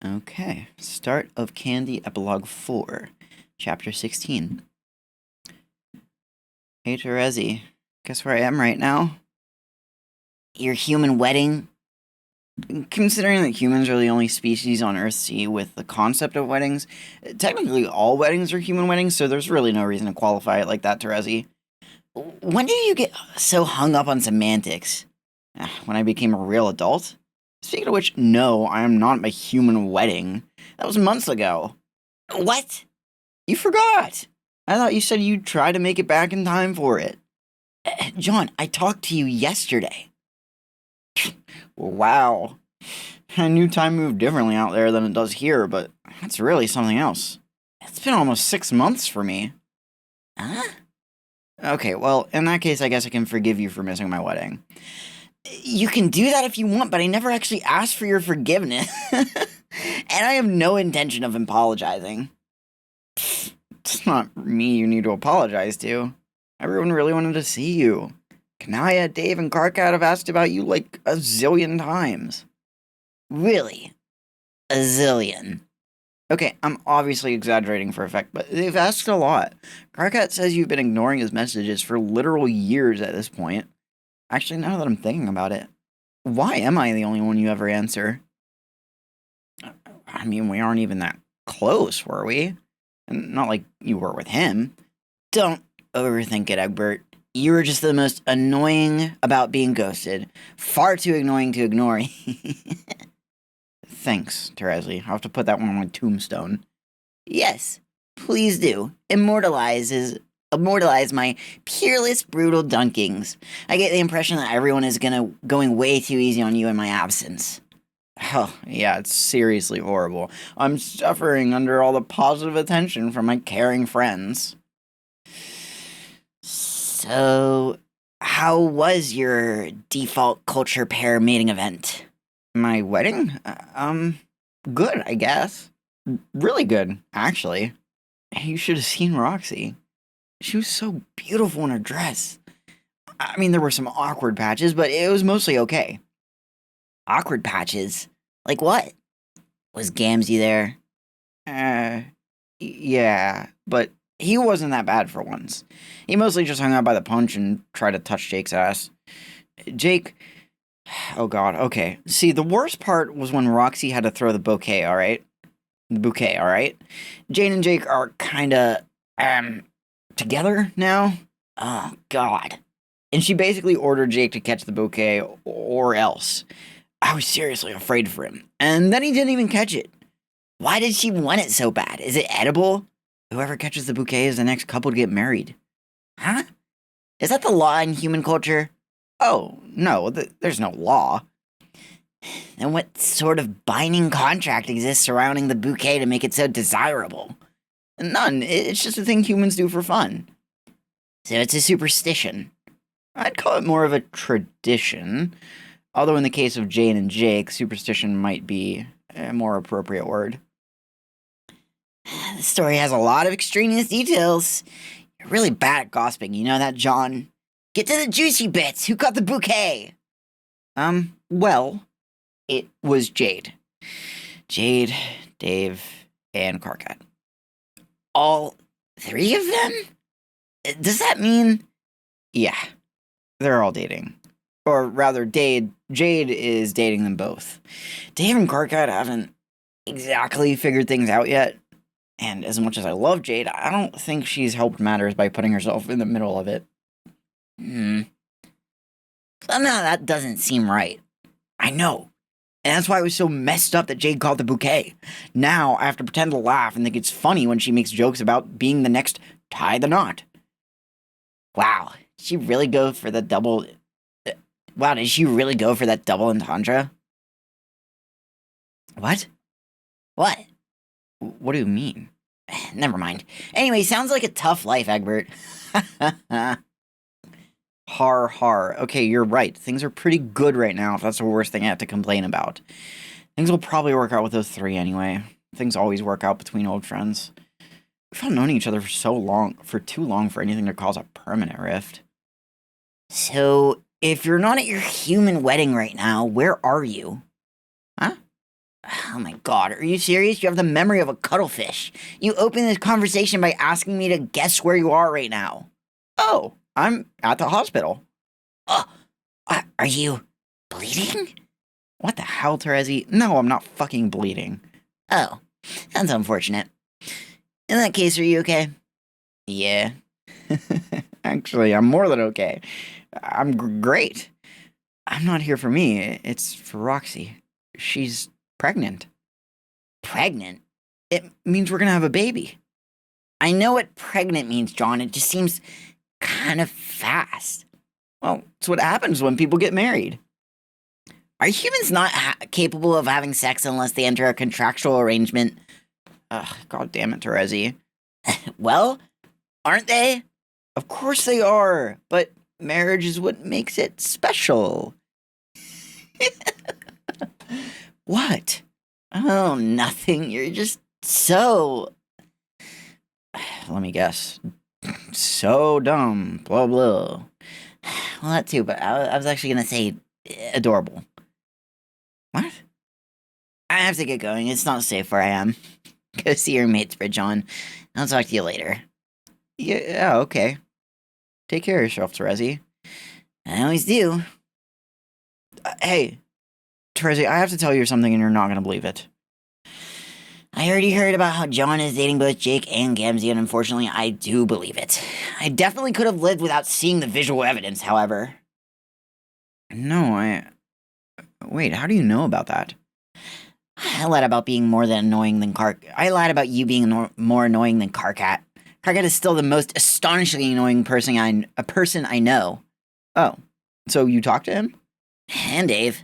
Okay, start of Candy Epilogue 4, Chapter 16. Hey, Terezi, guess where I am right now? Your human wedding? Considering that humans are the only species on Earth see with the concept of weddings, technically all weddings are human weddings, so there's really no reason to qualify it like that, Terezi. When did you get so hung up on semantics? When I became a real adult? Speaking of which, no, I am not at my human wedding. That was months ago. What? You forgot! I thought you said you'd try to make it back in time for it. John, I talked to you yesterday. Wow. I knew time moved differently out there than it does here, but that's really something else. It's been almost 6 months for me. Huh? Okay, well, in that case, I guess I can forgive you for missing my wedding. You can do that if you want, but I never actually asked for your forgiveness. And I have no intention of apologizing. It's not me you need to apologize to. Everyone really wanted to see you. Kanaya, Dave, and Karkat have asked about you like a zillion times. Really? A zillion? Okay, I'm obviously exaggerating for effect, but they've asked a lot. Karkat says you've been ignoring his messages for literal years at this point. Actually, now that I'm thinking about it, why am I the only one you ever answer? I mean, we aren't even that close, were we? Not like you were with him. Don't overthink it, Egbert. You were just the most annoying about being ghosted. Far too annoying to ignore. Thanks, Terezi. I'll have to put that one on my tombstone. Yes, please do. Immortalize my peerless, brutal dunkings. I get the impression that everyone is going way too easy on you in my absence. Oh, yeah, it's seriously horrible. I'm suffering under all the positive attention from my caring friends. So, how was your default culture pair mating event? My wedding? Good, I guess. Really good, actually. You should have seen Roxy. She was so beautiful in her dress. I mean, there were some awkward patches, but it was mostly okay. Awkward patches? Like what? Was Gamzee there? Yeah, but he wasn't that bad for once. He mostly just hung out by the punch and tried to touch Jake's ass. Jake... Oh god, okay. See, the worst part was when Roxy had to throw the bouquet, alright? The bouquet, alright? Jane and Jake are kinda, together now? Oh god. And she basically ordered Jake to catch the bouquet or else. I was seriously afraid for him. And then he didn't even catch it. Why did she want it so bad? Is it edible? Whoever catches the bouquet is the next couple to get married. Huh? Is that the law in human culture? Oh, no, there's no law. Then what sort of binding contract exists surrounding the bouquet to make it so desirable? None. It's just a thing humans do for fun. So it's a superstition. I'd call it more of a tradition. Although in the case of Jane and Jake, superstition might be a more appropriate word. The story has a lot of extraneous details. You're really bad at gossiping, you know that, John? Get to the juicy bits! Who got the bouquet? Well, it was Jade. Jade, Dave, and Karkat. All 3 of them? Does that mean... Yeah, they're all dating. Or rather, Jade is dating them both. Dave and Karkat haven't exactly figured things out yet. And as much as I love Jade, I don't think she's helped matters by putting herself in the middle of it. Somehow that doesn't seem right. I know. And that's why it was so messed up that Jade called the bouquet. Now I have to pretend to laugh and think it's funny when she makes jokes about being the next tie the knot. Wow, did she really go for the double... Wow, did she really go for that double entendre? What? What? What do you mean? Never mind. Anyway, sounds like a tough life, Egbert. Har har. Okay, you're right. Things are pretty good right now, if that's the worst thing I have to complain about. Things will probably work out with those 3 anyway. Things always work out between old friends. We've all known each other for too long for anything to cause a permanent rift. So, if you're not at your human wedding right now, where are you? Huh? Oh my god, are you serious? You have the memory of a cuttlefish. You opened this conversation by asking me to guess where you are right now. Oh, I'm at the hospital. Oh, are you bleeding? What the hell, Terezi? No, I'm not fucking bleeding. Oh, that's unfortunate. In that case, are you okay? Yeah. Actually, I'm more than okay. I'm great. I'm not here for me. It's for Roxy. She's pregnant. Pregnant? It means we're gonna have a baby. I know what pregnant means, John. It just seems kind of fast. Well, it's what happens when people get married. Are humans not capable of having sex unless they enter a contractual arrangement? Ugh, god damn it, Terezi. Well, aren't they? Of course they are, but marriage is what makes it special. What? Oh, nothing. You're just so... Let me guess. So dumb. Blah, blah. Well, that too, but I was actually going to say adorable. What? I have to get going. It's not safe where I am. Go see your mates, John. I'll talk to you later. Yeah, okay. Take care of yourself, Terezi. I always do. Hey, Terezi, I have to tell you something and you're not going to believe it. I already heard about how John is dating both Jake and Gamzee, and unfortunately, I do believe it. I definitely could have lived without seeing the visual evidence, however. No, Wait, how do you know about that? I lied about being more than annoying than I lied about you being more annoying than Carcat. Carcat is still the most astonishingly annoying person I know. Oh, so you talked to him? And Dave.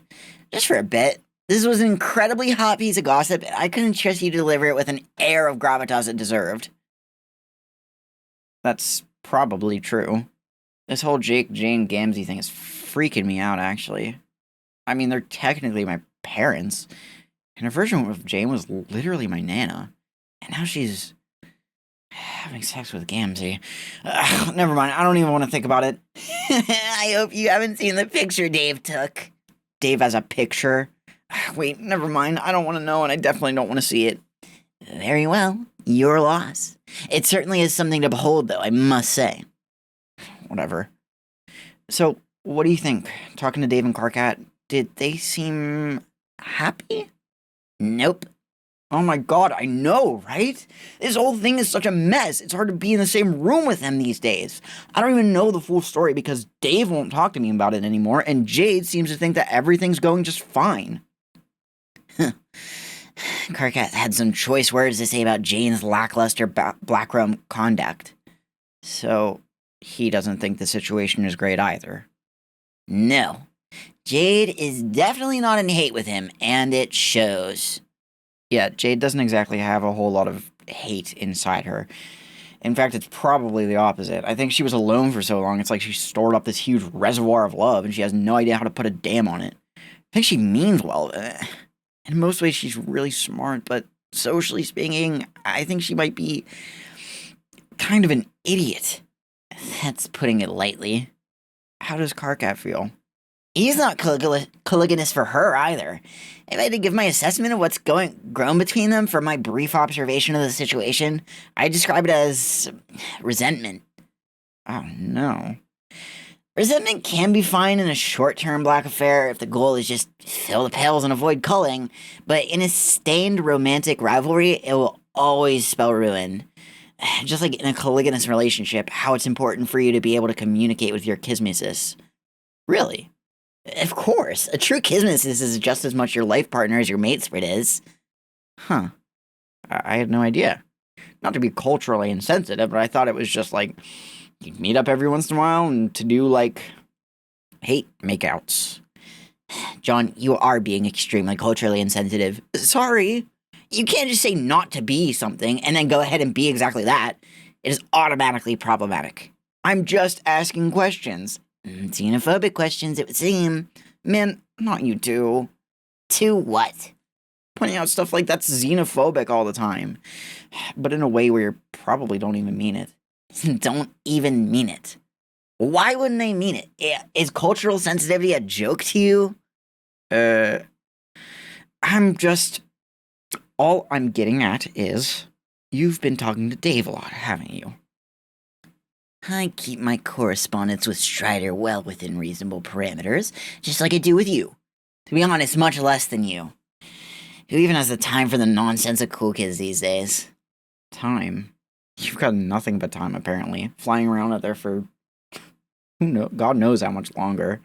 Just for a bit. This was an incredibly hot piece of gossip, and I couldn't trust you to deliver it with an air of gravitas it deserved. That's probably true. This whole Jake, Jane, Gamzee thing is freaking me out, actually. I mean, they're technically my parents, and her version of Jane was literally my nana, and now she's having sex with Gamzee. Never mind, I don't even want to think about it. I hope you haven't seen the picture Dave took. Dave has a picture? Wait, never mind. I don't want to know, and I definitely don't want to see it. Very well. Your loss. It certainly is something to behold, though, I must say. Whatever. So, what do you think? Talking to Dave and Carcat, did they seem happy? Nope. Oh my god, I know, right? This whole thing is such a mess. It's hard to be in the same room with them these days. I don't even know the full story because Dave won't talk to me about it anymore, and Jade seems to think that everything's going just fine. Carcat had some choice words to say about Jane's lackluster blackroom conduct. So, he doesn't think the situation is great either. No. Jade is definitely not in hate with him, and it shows. Yeah, Jade doesn't exactly have a whole lot of hate inside her. In fact, it's probably the opposite. I think she was alone for so long, it's like she stored up this huge reservoir of love, and she has no idea how to put a dam on it. I think she means well. In most ways, she's really smart, but socially speaking, I think she might be kind of an idiot. That's putting it lightly. How does Carcat feel? He's not Caligulous for her either. If I had to give my assessment of what's grown between them from my brief observation of the situation, I'd describe it as resentment. Oh no. Resentment can be fine in a short-term black affair if the goal is just fill the pails and avoid culling, but in a stained romantic rivalry, it will always spell ruin. Just like in a Caligulous relationship, how it's important for you to be able to communicate with your kismesis. Really? Of course. A true kismesis is just as much your life partner as your mate split is. Huh. I had no idea. Not to be culturally insensitive, but I thought it was just like, you'd meet up every once in a while and to do, like, hate makeouts. John, you are being extremely culturally insensitive. Sorry. You can't just say not to be something and then go ahead and be exactly that. It is automatically problematic. I'm just asking questions. Xenophobic questions, it would seem. Man, not you two. To what? Pointing out stuff like that's xenophobic all the time. But in a way where you probably don't even mean it. Don't even mean it. Why wouldn't they mean it? Is cultural sensitivity a joke to you? I'm just All I'm getting at is, you've been talking to Dave a lot, haven't you? I keep my correspondence with Strider well within reasonable parameters, just like I do with you. To be honest, much less than you. Who even has the time for the nonsense of cool kids these days? Time? You've got nothing but time, apparently. Flying around out there for... God knows how much longer.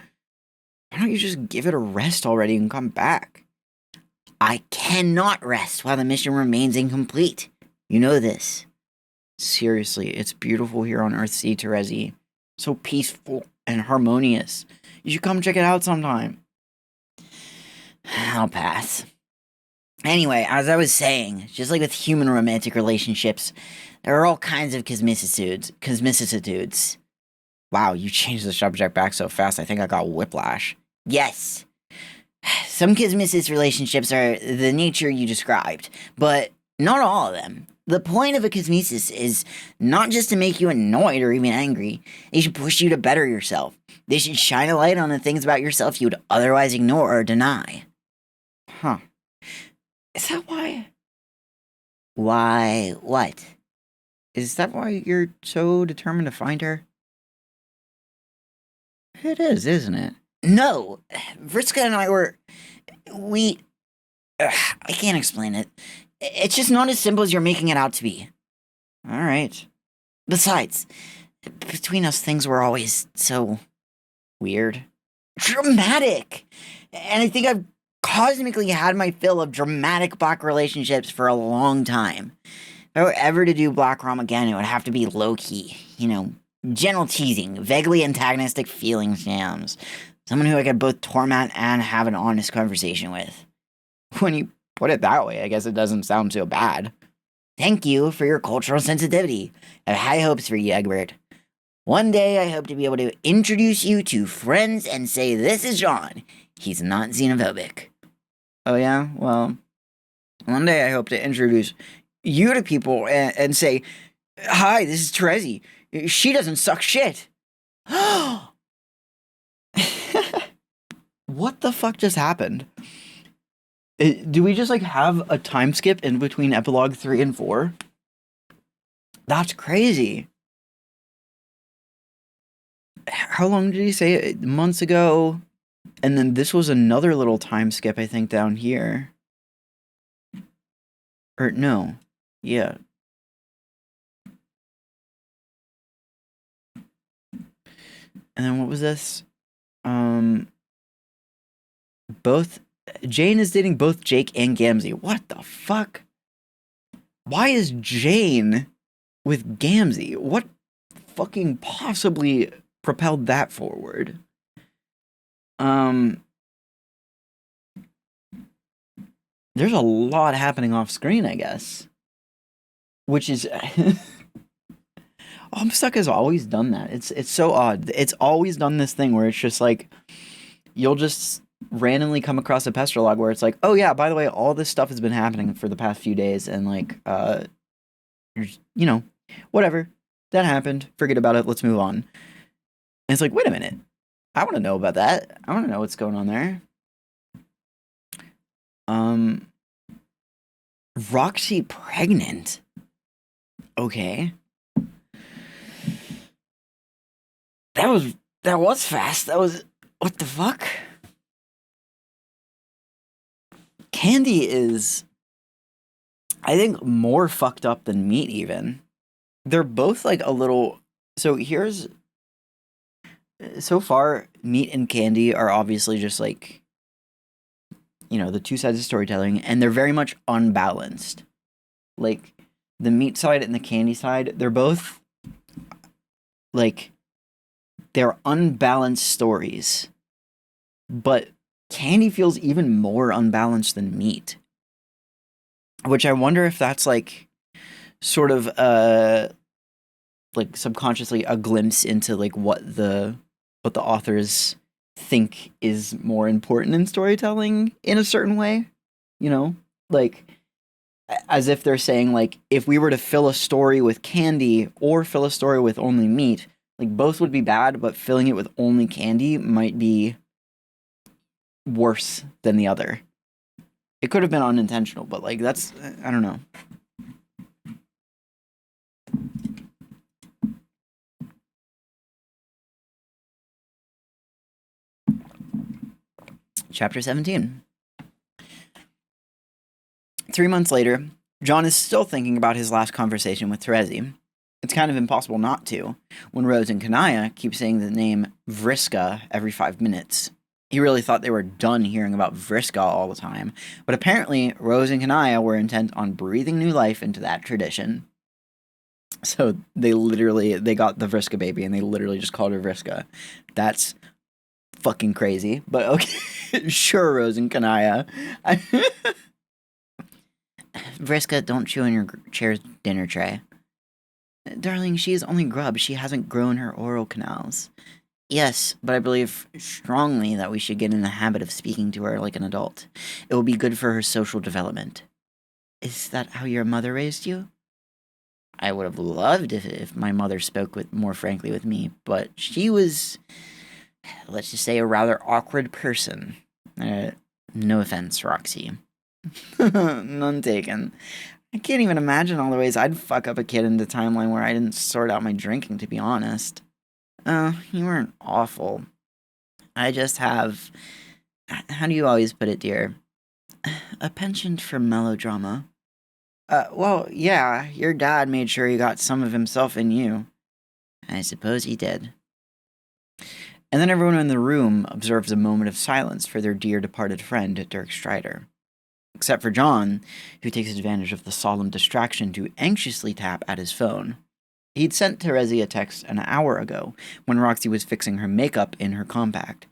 Why don't you just give it a rest already and come back? I cannot rest while the mission remains incomplete. You know this. Seriously, it's beautiful here on Earthsea, Terezi. So peaceful and harmonious. You should come check it out sometime. I'll pass. Anyway, as I was saying, just like with human romantic relationships, there are all kinds of cosmicitudes. Wow, you changed the subject back so fast, I think I got whiplash. Yes. Some cosmicist relationships are the nature you described, but not all of them. The point of a cosmesis is not just to make you annoyed or even angry. They should push you to better yourself. They should shine a light on the things about yourself you would otherwise ignore or deny. Huh. Is that why? Why, what? Is that why you're so determined to find her? It is, isn't it? No. Vriska and I were... I can't explain it. It's just not as simple as you're making it out to be. Alright. Besides, between us things were always so... weird. Dramatic! And I think I've cosmically had my fill of dramatic black relationships for a long time. If I were ever to do black rom again, it would have to be low-key. You know, gentle teasing, vaguely antagonistic feelings jams. Someone who I could both torment and have an honest conversation with. When you put it that way, I guess it doesn't sound so bad. Thank you for your cultural sensitivity. I have high hopes for you, Egbert. One day I hope to be able to introduce you to friends and say, this is John. He's not xenophobic. Oh yeah? Well, one day I hope to introduce you to people and say, hi, this is Terezi. She doesn't suck shit. What the fuck just happened? Do we just, like, have a time skip in between Epilogue 3 and 4? That's crazy. How long did he say it? Months ago? And then this was another little time skip, I think, down here. Or, no. Yeah. And then what was this? Jane is dating both Jake and Gamzee. What the fuck? Why is Jane with Gamzee? What fucking possibly propelled that forward? There's a lot happening off screen, I guess. Which is... Homestuck has always done that. It's so odd. It's always done this thing where it's just like... You'll just randomly come across a Pestrolog where it's like, oh yeah, by the way, all this stuff has been happening for the past few days, and like, you know, whatever. That happened. Forget about it. Let's move on. And it's like, wait a minute. I want to know about that. I want to know what's going on there. Roxy pregnant. Okay. That was fast. What the fuck? Candy is, I think, more fucked up than Meat even. They're both like a little... So far, Meat and Candy are obviously just like, you know, the two sides of storytelling, and they're very much unbalanced. Like, the Meat side and the Candy side, they're both, like, they're unbalanced stories. But Candy feels even more unbalanced than Meat. Which I wonder if that's, like, sort of, like, subconsciously a glimpse into, like, what the authors think is more important in storytelling in a certain way. You know? Like, as if they're saying, like, if we were to fill a story with Candy or fill a story with only Meat, like, both would be bad, but filling it with only Candy might be worse than the other. It could have been unintentional, but like that's I don't know. Chapter 17. 3 months later, John is still thinking about his last conversation with Terezi. It's kind of impossible not to, when Rose and Kanaya keep saying the name Vriska every 5 minutes. He really thought they were done hearing about Vriska all the time, but apparently Rose and Kanaya were intent on breathing new life into that tradition. So they got the Vriska baby and they literally just called her Vriska. That's fucking crazy, but okay. Sure, Rose and Kanaya. Vriska, don't chew on your chair's dinner tray. Darling, she is only grub. She hasn't grown her oral canals. Yes, but I believe strongly that we should get in the habit of speaking to her like an adult. It will be good for her social development. Is that how your mother raised you? I would have loved if my mother spoke more frankly with me, but she was, let's just say, a rather awkward person. No offense, Roxy. None taken. I can't even imagine all the ways I'd fuck up a kid in the timeline where I didn't sort out my drinking, to be honest. You weren't awful. I just have... How do you always put it, dear? A penchant for melodrama. Well, yeah, your dad made sure he got some of himself in you. I suppose he did. And then everyone in the room observes a moment of silence for their dear departed friend, Dirk Strider. Except for John, who takes advantage of the solemn distraction to anxiously tap at his phone. He'd sent Terezi a text an hour ago, when Roxy was fixing her makeup in her compact.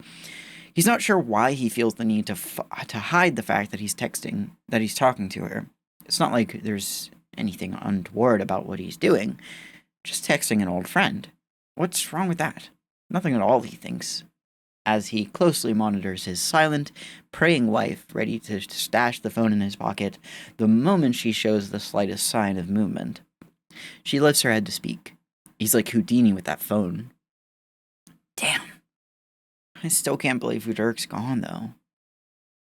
He's not sure why he feels the need to hide the fact that he's talking to her. It's not like there's anything untoward about what he's doing. Just texting an old friend. What's wrong with that? Nothing at all, he thinks, as he closely monitors his silent, praying wife, ready to stash the phone in his pocket the moment she shows the slightest sign of movement. She lifts her head to speak. He's like Houdini with that phone. Damn. I still can't believe Dirk's gone, though.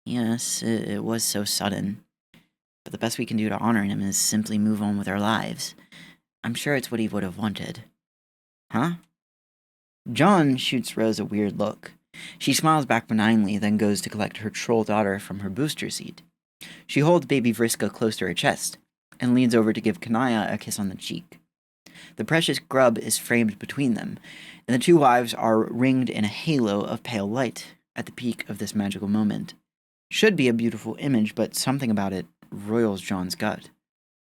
Yes, it was so sudden. But the best we can do to honor him is simply move on with our lives. I'm sure it's what he would have wanted. Huh? John shoots Rose a weird look. She smiles back benignly, then goes to collect her troll daughter from her booster seat. She holds baby Vriska close to her chest, and leans over to give Kanaya a kiss on the cheek. The precious grub is framed between them, and the two wives are ringed in a halo of pale light at the peak of this magical moment. Should be a beautiful image, but something about it roils John's gut.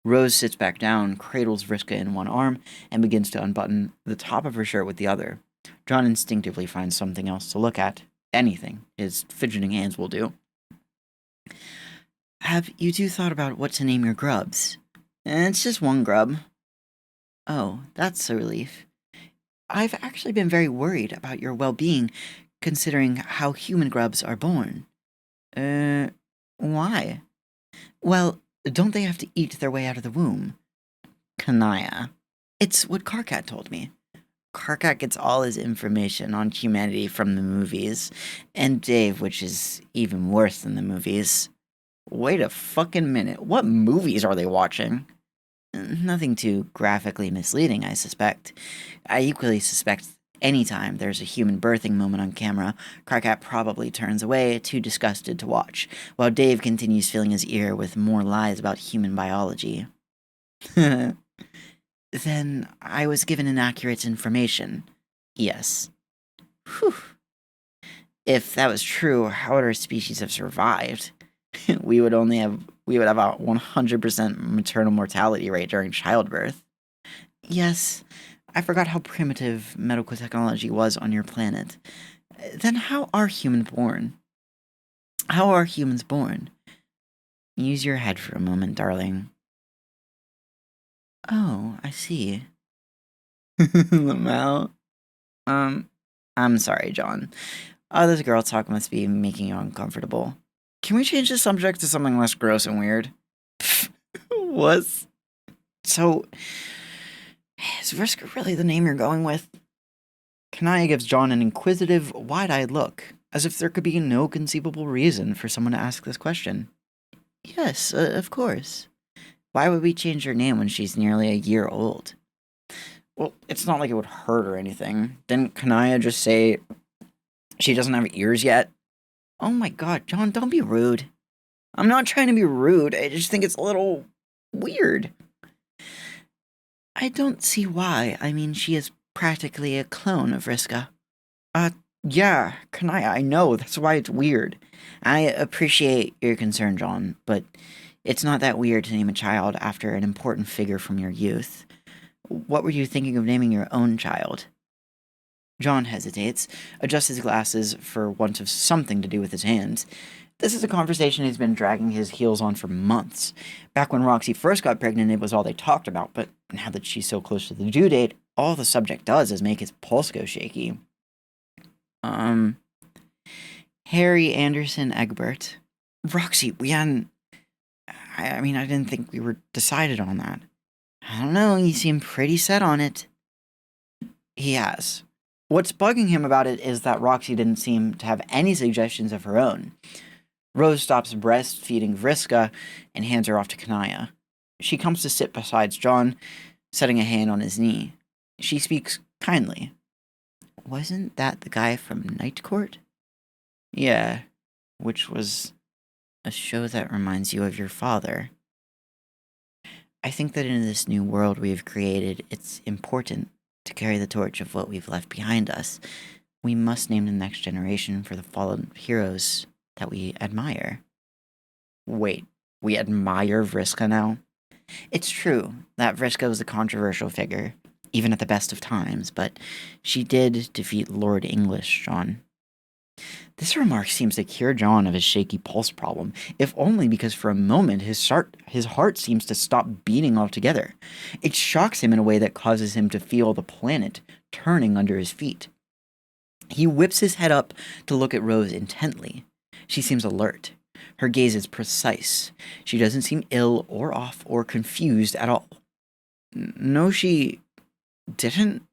Rose sits back down, cradles Vriska in one arm, and begins to unbutton the top of her shirt with the other. John instinctively finds something else to look at. Anything. His fidgeting hands will do. Have you two thought about what to name your grubs? It's just one grub. Oh, that's a relief. I've actually been very worried about your well-being, considering how human grubs are born. Why? Well, don't they have to eat their way out of the womb? Kanaya. It's what Karkat told me. Karkat gets all his information on humanity from the movies, and Dave, which is even worse than the movies. Wait a fucking minute, what movies are they watching? Nothing too graphically misleading, I suspect. I equally suspect anytime there's a human birthing moment on camera, Karkat probably turns away, too disgusted to watch, while Dave continues filling his ear with more lies about human biology. Then I was given inaccurate information. Yes. Whew. If that was true, how would our species have survived? we would have a 100% maternal mortality rate during childbirth. Yes, I forgot how primitive medical technology was on your planet. Then how are humans born? How are humans born? Use your head for a moment, darling. Oh, I see. Lamau. I'm sorry, John. This girl talk must be making you uncomfortable. Can we change the subject to something less gross and weird? What? So, is Vriska really the name you're going with? Kanaya gives John an inquisitive, wide-eyed look, as if there could be no conceivable reason for someone to ask this question. Yes, of course. Why would we change her name when she's nearly a year old? Well, it's not like it would hurt or anything. Didn't Kanaya just say she doesn't have ears yet? Oh my god, John, don't be rude. I'm not trying to be rude. I just think it's a little weird. I don't see why. I mean, she is practically a clone of Riska. Yeah, Kanaya, I know. That's why it's weird. I appreciate your concern, John, but it's not that weird to name a child after an important figure from your youth. What were you thinking of naming your own child? John hesitates, adjusts his glasses for want of something to do with his hands. This is a conversation he's been dragging his heels on for months. Back when Roxy first got pregnant, it was all they talked about, but now that she's so close to the due date, all the subject does is make his pulse go shaky. Harry Anderson Egbert. Roxy, we hadn't... I mean, I didn't think we were decided on that. I don't know, you seem pretty set on it. He has. What's bugging him about it is that Roxy didn't seem to have any suggestions of her own. Rose stops breastfeeding Vriska and hands her off to Kanaya. She comes to sit beside John, setting a hand on his knee. She speaks kindly. Wasn't that the guy from Night Court? Yeah, which was a show that reminds you of your father. I think that in this new world we have created, it's important to carry the torch of what we've left behind us. We must name the next generation for the fallen heroes that we admire. Wait, we admire Vriska now? It's true that Vriska was a controversial figure, even at the best of times, but she did defeat Lord English, John. This remark seems to cure John of his shaky pulse problem, if only because for a moment his heart seems to stop beating altogether. It shocks him in a way that causes him to feel the planet turning under his feet. He whips his head up to look at Rose intently. She seems alert. Her gaze is precise. She doesn't seem ill or off or confused at all. No, she didn't.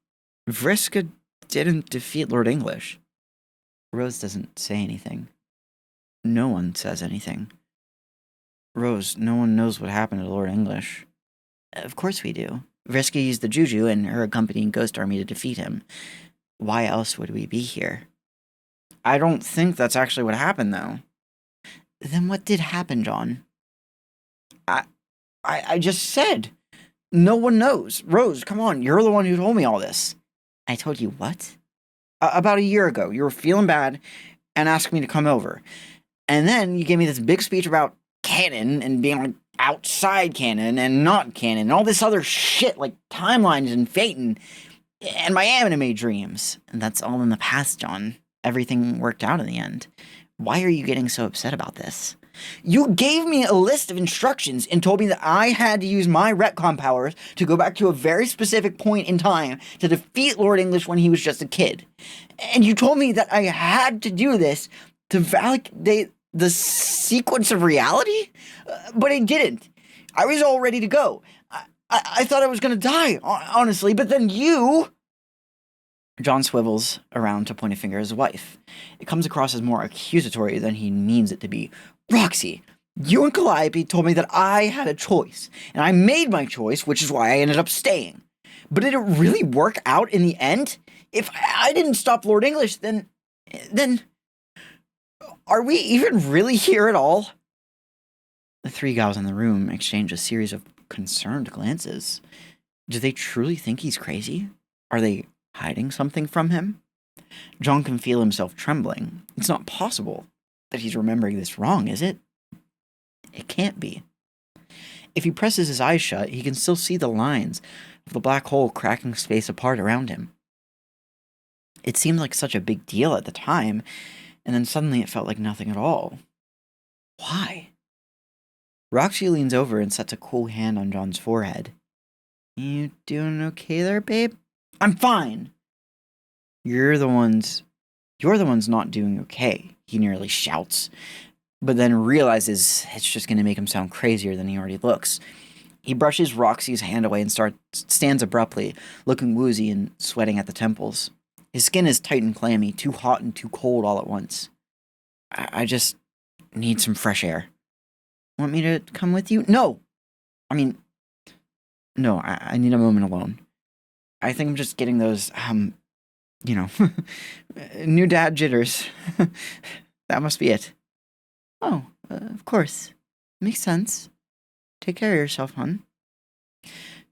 Vriska didn't defeat Lord English. Rose doesn't say anything. No one says anything. Rose, no one knows what happened to Lord English. Of course we do. Vriska used the Juju and her accompanying ghost army to defeat him. Why else would we be here? I don't think that's actually what happened, though. Then what did happen, John? I just said. No one knows. Rose, come on, you're the one who told me all this. I told you what? About a year ago, you were feeling bad and asked me to come over. And then you gave me this big speech about canon and being like outside canon and not canon and all this other shit like timelines and fate and my anime dreams. And that's all in the past, John. Everything worked out in the end. Why are you getting so upset about this? You gave me a list of instructions and told me that I had to use my retcon powers to go back to a very specific point in time to defeat Lord English when he was just a kid. And you told me that I had to do this to validate the sequence of reality? But I didn't. I was all ready to go. I thought I was going to die, honestly, but then you... John swivels around to point a finger at his wife. It comes across as more accusatory than he means it to be. Roxy, you and Calliope told me that I had a choice, and I made my choice, which is why I ended up staying. But did it really work out in the end? If I didn't stop Lord English, then... Are we even really here at all? The three gals in the room exchange a series of concerned glances. Do they truly think he's crazy? Are they hiding something from him? John can feel himself trembling. It's not possible that he's remembering this wrong, is it? It can't be. If he presses his eyes shut, he can still see the lines of the black hole cracking space apart around him. It seemed like such a big deal at the time, and then suddenly it felt like nothing at all. Why? Roxy leans over and sets a cool hand on John's forehead. You doing okay there, babe? I'm fine. You're the ones not doing okay, he nearly shouts, but then realizes it's just going to make him sound crazier than he already looks. He brushes Roxy's hand away and stands abruptly, looking woozy and sweating at the temples. His skin is tight and clammy, too hot and too cold all at once. I just need some fresh air. Want me to come with you? No! I mean, no, I need a moment alone. I think I'm just getting those, you know, new dad jitters. That must be it. Oh, of course. Makes sense. Take care of yourself, hon.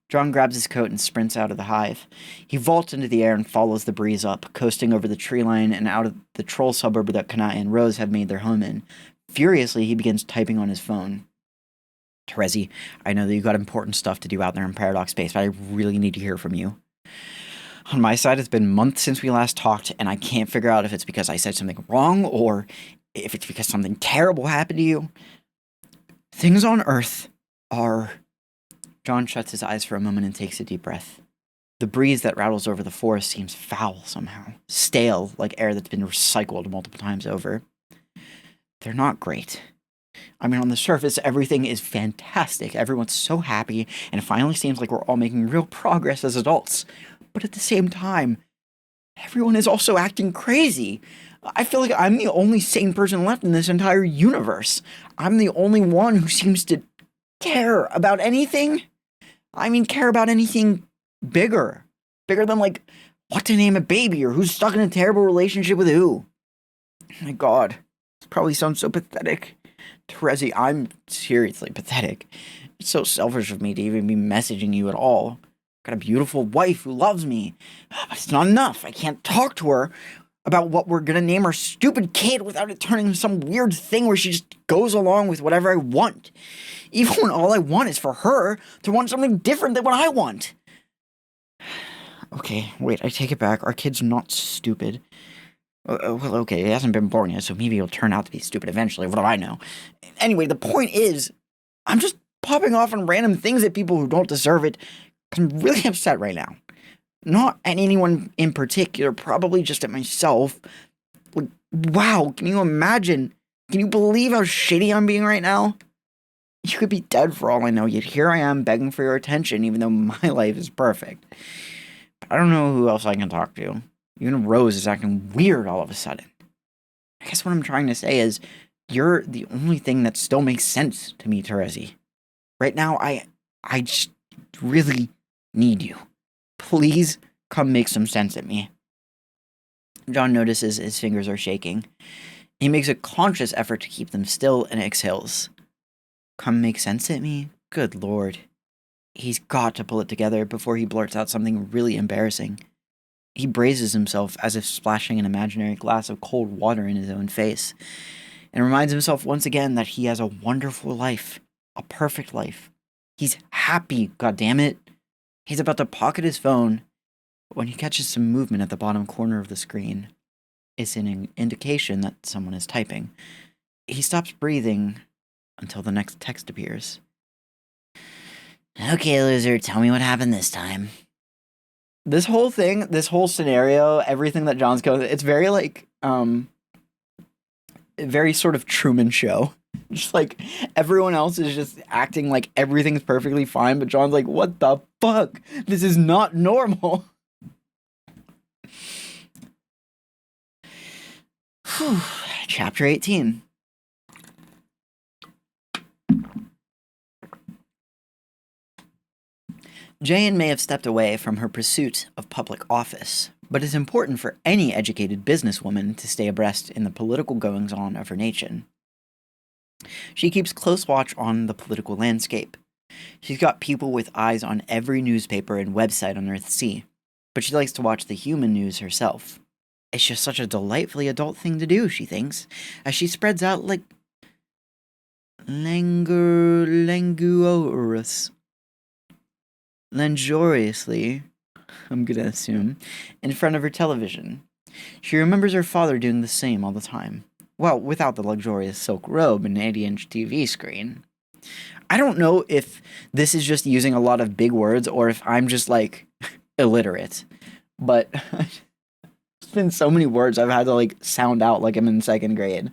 John grabs his coat and sprints out of the hive. He vaults into the air and follows the breeze up, coasting over the tree line and out of the troll suburb that Kanai and Rose had made their home in. Furiously, he begins typing on his phone. Terezi, I know that you got important stuff to do out there in Paradox Space, but I really need to hear from you. On my side, it's been months since we last talked, and I can't figure out if it's because I said something wrong or if it's because something terrible happened to you. Things on Earth are... John shuts his eyes for a moment and takes a deep breath. The breeze that rattles over the forest seems foul somehow, stale, like air that's been recycled multiple times over. They're not great. I mean, on the surface, everything is fantastic. Everyone's so happy, and it finally seems like we're all making real progress as adults. But at the same time, everyone is also acting crazy. I feel like I'm the only sane person left in this entire universe. I'm the only one who seems to care about anything. I mean, care about anything bigger. Bigger than, like, what to name a baby or who's stuck in a terrible relationship with who. My God, this probably sounds so pathetic. Terezi, I'm seriously pathetic. It's so selfish of me to even be messaging you at all. Got a beautiful wife who loves me. But it's not enough. I can't talk to her about what we're gonna name our stupid kid without it turning into some weird thing where she just goes along with whatever I want. Even when all I want is for her to want something different than what I want. Okay, wait, I take it back. Our kid's not stupid. Well, okay, he hasn't been born yet, so maybe he'll turn out to be stupid eventually. What do I know? Anyway, the point is, I'm just popping off on random things at people who don't deserve it. I'm really upset right now. Not at anyone in particular, probably just at myself. Like, wow, can you imagine? Can you believe how shitty I'm being right now? You could be dead for all I know, yet here I am begging for your attention, even though my life is perfect. But I don't know who else I can talk to. Even Rose is acting weird all of a sudden. I guess what I'm trying to say is, you're the only thing that still makes sense to me, Terezi. Right now, I just really need you. Please come make some sense at me. John notices his fingers are shaking. He makes a conscious effort to keep them still and exhales. Come make sense at me? Good Lord. He's got to pull it together before he blurts out something really embarrassing. He braces himself as if splashing an imaginary glass of cold water in his own face, and reminds himself once again that he has a wonderful life, a perfect life. He's happy, goddammit. He's about to pocket his phone when he catches some movement at the bottom corner of the screen. It's an indication that someone is typing. He stops breathing until the next text appears. Okay, loser, tell me what happened this time. This whole thing, this whole scenario, everything that John's going, it's very like, very sort of Truman Show. Just like everyone else is just acting like everything's perfectly fine, but John's like, what the fuck? This is not normal. Whew. Chapter 18. Jane may have stepped away from her pursuit of public office, but it's important for any educated businesswoman to stay abreast in the political goings-on of her nation. She keeps close watch on the political landscape. She's got people with eyes on every newspaper and website on Earthsea, but she likes to watch the human news herself. It's just such a delightfully adult thing to do, she thinks, as she spreads out like languorously, I'm gonna assume, in front of her television. She remembers her father doing the same all the time. Well, without the luxurious silk robe and 80-inch TV screen. I don't know if this is just using a lot of big words or if I'm just, like, illiterate. But it's been so many words I've had to, like, sound out like I'm in second grade.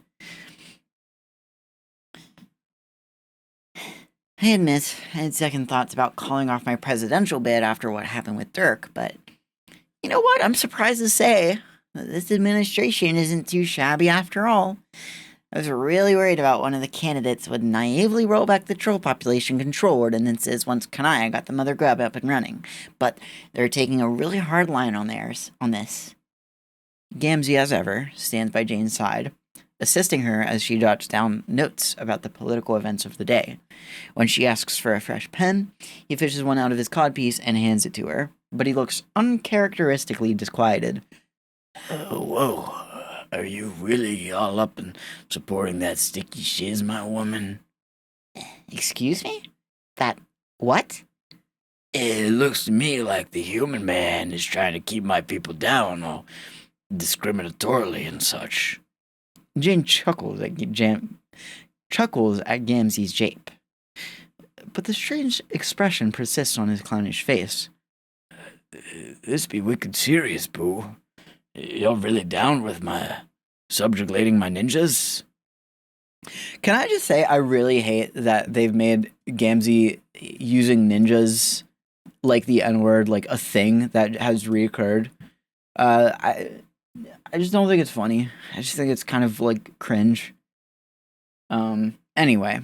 I admit, I had second thoughts about calling off my presidential bid after what happened with Dirk, but you know what? I'm surprised to say that this administration isn't too shabby after all. I was really worried about one of the candidates would naively roll back the troll population control ordinances once Kanaya got the mother grub up and running, but they're taking a really hard line on this. Gamzee, as ever, stands by Jane's side, assisting her as she jots down notes about the political events of the day. When she asks for a fresh pen, he fishes one out of his codpiece and hands it to her, but he looks uncharacteristically disquieted. Whoa. Are you really all up in supporting that sticky shiz, my woman? Excuse me? That what? It looks to me like the human man is trying to keep my people down, all discriminatorily and such. Jane chuckles at Gamzee's jape, but the strange expression persists on his clownish face. This be wicked serious, boo. You're really down with my subjugating my ninjas? Can I just say I really hate that they've made Gamzee using ninjas like the N-word like a thing that has reoccurred. I just don't think it's funny. I just think it's kind of like cringe. Anyway,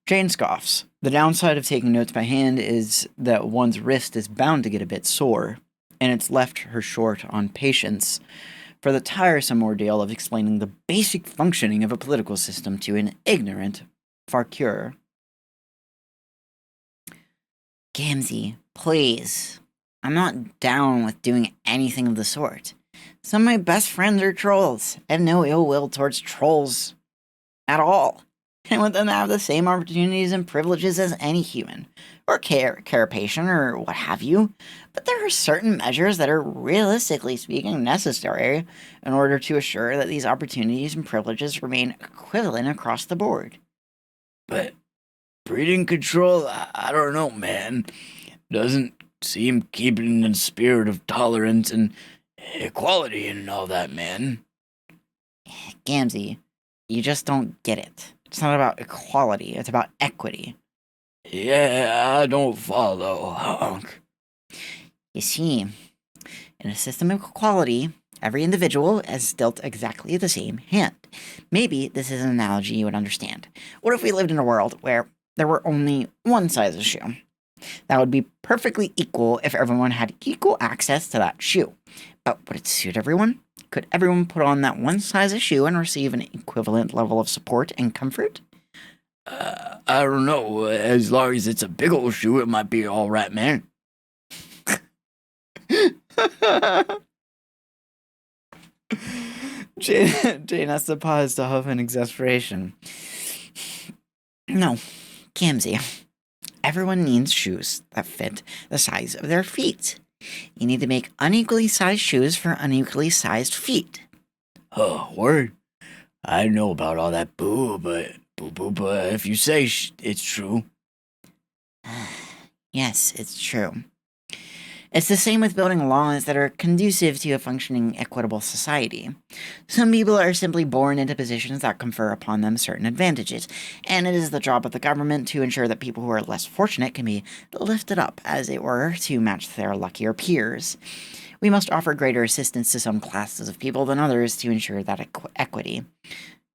Jane scoffs. The downside of taking notes by hand is that one's wrist is bound to get a bit sore, and it's left her short on patience for the tiresome ordeal of explaining the basic functioning of a political system to an ignorant farceur. Gamzee, please. I'm not down with doing anything of the sort. Some of my best friends are trolls. I have no ill will towards trolls at all. I want them to have the same opportunities and privileges as any human, or carapacian, or what have you. But there are certain measures that are, realistically speaking, necessary in order to assure that these opportunities and privileges remain equivalent across the board. But breeding control, I don't know, man. Doesn't seem keeping in the spirit of tolerance and equality and all that, man. Gamzee, you just don't get it. It's not about equality, it's about equity. Yeah, I don't follow, honk. You see, in a system of equality, every individual is dealt exactly the same hand. Maybe this is an analogy you would understand. What if we lived in a world where there were only one size of shoe? That would be perfectly equal if everyone had equal access to that shoe. But would it suit everyone? Could everyone put on that one size of shoe and receive an equivalent level of support and comfort? I don't know. As long as it's a big old shoe, it might be all right, man. Jane has to pause to huff in exasperation. No, Gamzee. Everyone needs shoes that fit the size of their feet. You need to make unequally sized shoes for unequally sized feet. Oh, word. I know about all that but if you say it's true. Yes, it's true. It's the same with building laws that are conducive to a functioning, equitable society. Some people are simply born into positions that confer upon them certain advantages, and it is the job of the government to ensure that people who are less fortunate can be lifted up, as it were, to match their luckier peers. We must offer greater assistance to some classes of people than others to ensure that equity.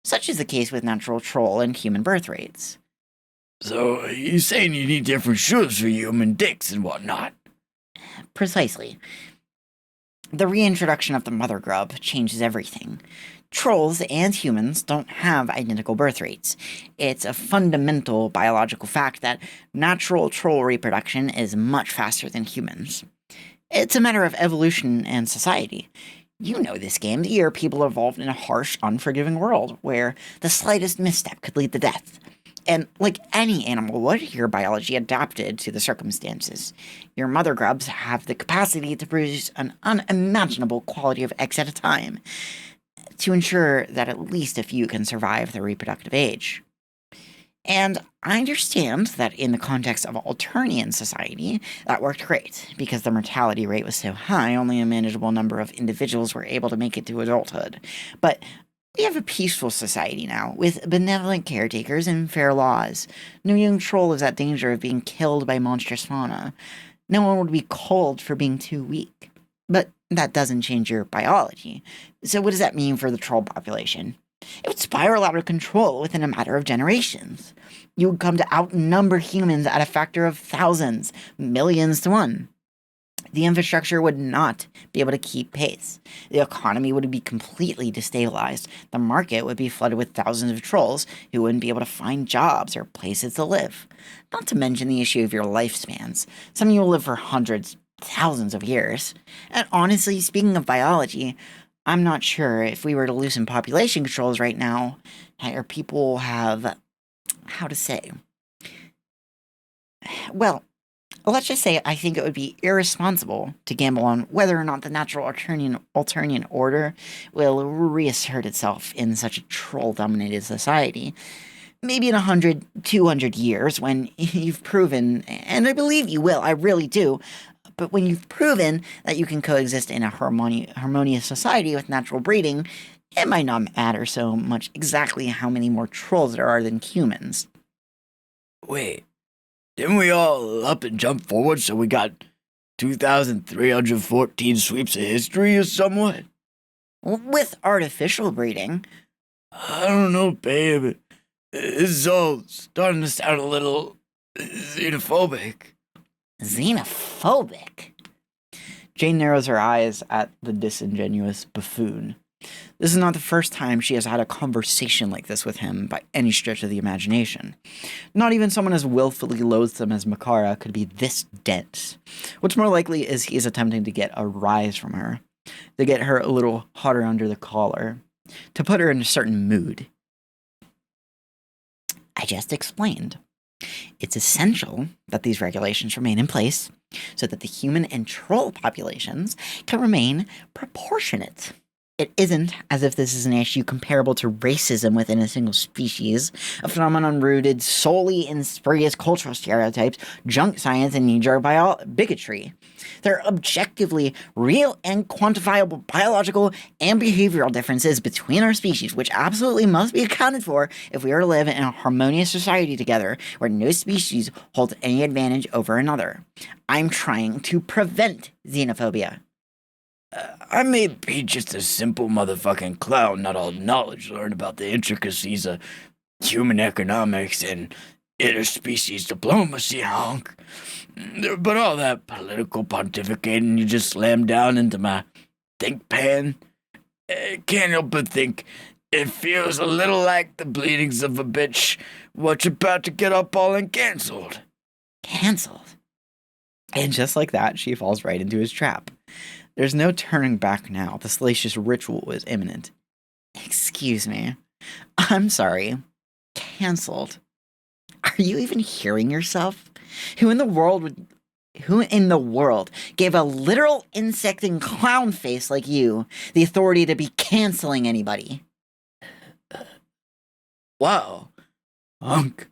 Such is the case with natural troll and human birth rates. So, you're saying you need different shoes for human dicks and whatnot? Precisely. The reintroduction of the mother grub changes everything. Trolls and humans don't have identical birth rates. It's a fundamental biological fact that natural troll reproduction is much faster than humans. It's a matter of evolution and society. You know this game. Your people evolved in a harsh, unforgiving world where the slightest misstep could lead to death. And like any animal would, your biology adapted to the circumstances. Your mother grubs have the capacity to produce an unimaginable quality of eggs at a time, to ensure that at least a few can survive their reproductive age. And I understand that in the context of Alternian society, that worked great, because the mortality rate was so high, only a manageable number of individuals were able to make it to adulthood. But we have a peaceful society now, with benevolent caretakers and fair laws. No young troll is at danger of being killed by monstrous fauna. No one would be cold for being too weak. But that doesn't change your biology. So what does that mean for the troll population? It would spiral out of control within a matter of generations. You would come to outnumber humans at a factor of thousands, millions to one. The infrastructure would not be able to keep pace. The economy would be completely destabilized. The market would be flooded with thousands of trolls who wouldn't be able to find jobs or places to live. Not to mention the issue of your lifespans. Some of you will live for hundreds, thousands of years. And honestly, speaking of biology, I'm not sure if we were to loosen population controls right now, or people have, how to say, well, let's just say I think it would be irresponsible to gamble on whether or not the natural Alternian order will reassert itself in such a troll-dominated society. Maybe in 100, 200 years, when you've proven, and I believe you will, I really do, but when you've proven that you can coexist in a harmonious society with natural breeding, it might not matter so much exactly how many more trolls there are than humans. Wait, didn't we all up and jump forward so we got 2,314 sweeps of history or somewhat? With artificial breeding. I don't know, babe. This is all starting to sound a little xenophobic. Xenophobic? Jane narrows her eyes at the disingenuous buffoon. This is not the first time she has had a conversation like this with him by any stretch of the imagination. Not even someone as willfully loathsome as Makara could be this dense. What's more likely is he is attempting to get a rise from her, to get her a little hotter under the collar, to put her in a certain mood. I just explained. It's essential that these regulations remain in place so that the human and troll populations can remain proportionate. It isn't as if this is an issue comparable to racism within a single species, a phenomenon rooted solely in spurious cultural stereotypes, junk science, and knee-jerk bigotry. There are objectively real and quantifiable biological and behavioral differences between our species, which absolutely must be accounted for if we are to live in a harmonious society together where no species holds any advantage over another. I'm trying to prevent xenophobia. I may be just a simple motherfucking clown, not all knowledge learned about the intricacies of human economics and interspecies diplomacy, honk. But all that political pontificating you just slammed down into my think pan, can't help but think it feels a little like the bleedings of a bitch what's about to get up all and cancelled. Cancelled? And just like that, she falls right into his trap. There's no turning back now. The salacious ritual is imminent. Excuse me. I'm sorry. Cancelled. Are you even hearing yourself? Who in the world gave a literal insect and clown face like you the authority to be canceling anybody? Wow. Hunk.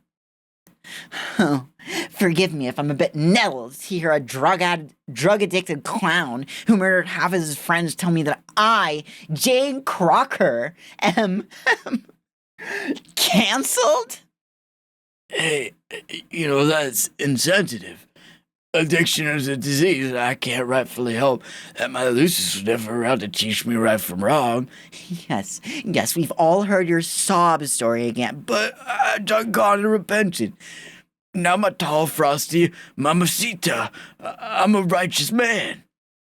Oh, forgive me if I'm a bit nettled to hear a drug-addicted clown who murdered half of his friends tell me that I, Jane Crocker, am cancelled? Hey, that's insensitive. Addiction is a disease and I can't rightfully help that my Lucius was never around to teach me right from wrong. Yes, we've all heard your sob story again, But I done gone and repented. Now my tall, frosty mamacita, I'm a righteous man.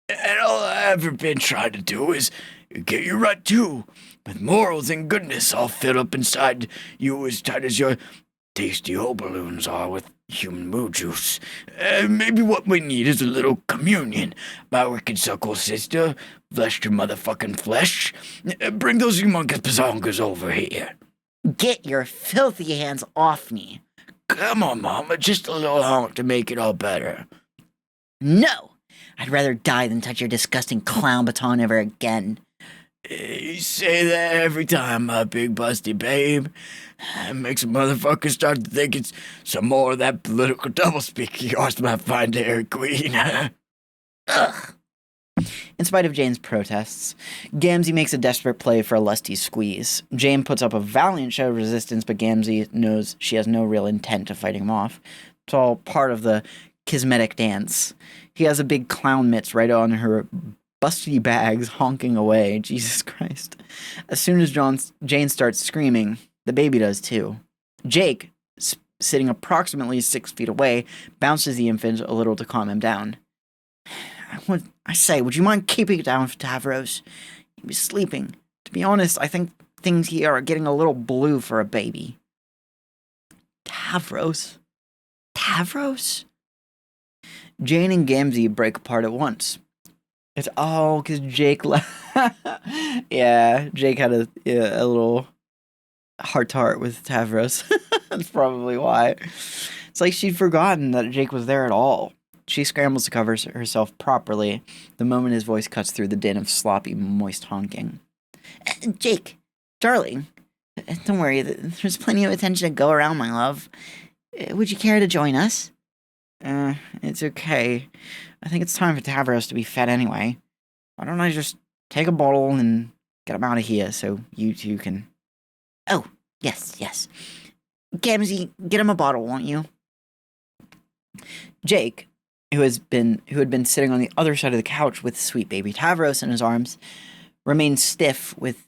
And all I ever been trying to do is get you right too, with morals and goodness all filled up inside you as tight as your tasty whole balloons are with human moo juice. Maybe what we need is a little communion. My wicked suckle sister, flesh to motherfucking flesh. Bring those humongous bazongas over here. Get your filthy hands off me. Come on, Mama, just a little honk to make it all better. No! I'd rather die than touch your disgusting clown baton ever again. You say that every time, my big busty babe. It makes a motherfucker start to think it's some more of that political doublespeak of yours, my fine Dairy Queen. Ugh. In spite of Jane's protests, Gamzee makes a desperate play for a lusty squeeze. Jane puts up a valiant show of resistance, but Gamzee knows she has no real intent of fighting him off. It's all part of the kismetic dance. He has a big clown mitts right on her busty bags honking away. Jesus Christ. As soon as Jane starts screaming, the baby does too. Jake, sitting approximately 6 feet away, bounces the infant a little to calm him down. I say, would you mind keeping it down for Tavros? He was sleeping. To be honest, I think things here are getting a little blue for a baby. Tavros? Tavros? Jane and Gamzee break apart at once. It's all because Jake left. Yeah, Jake had a little heart-to-heart with Tavros. That's probably why. It's like she'd forgotten that Jake was there at all. She scrambles to cover herself properly the moment his voice cuts through the din of sloppy, moist honking. Jake, darling, don't worry, there's plenty of attention to go around, my love. Would you care to join us? It's okay. I think it's time for Tavros to be fed anyway. Why don't I just take a bottle and get him out of here so you two can... Oh, yes. Gamzee, get him a bottle, won't you? Jake, who had been sitting on the other side of the couch with sweet baby Tavros in his arms, remains stiff with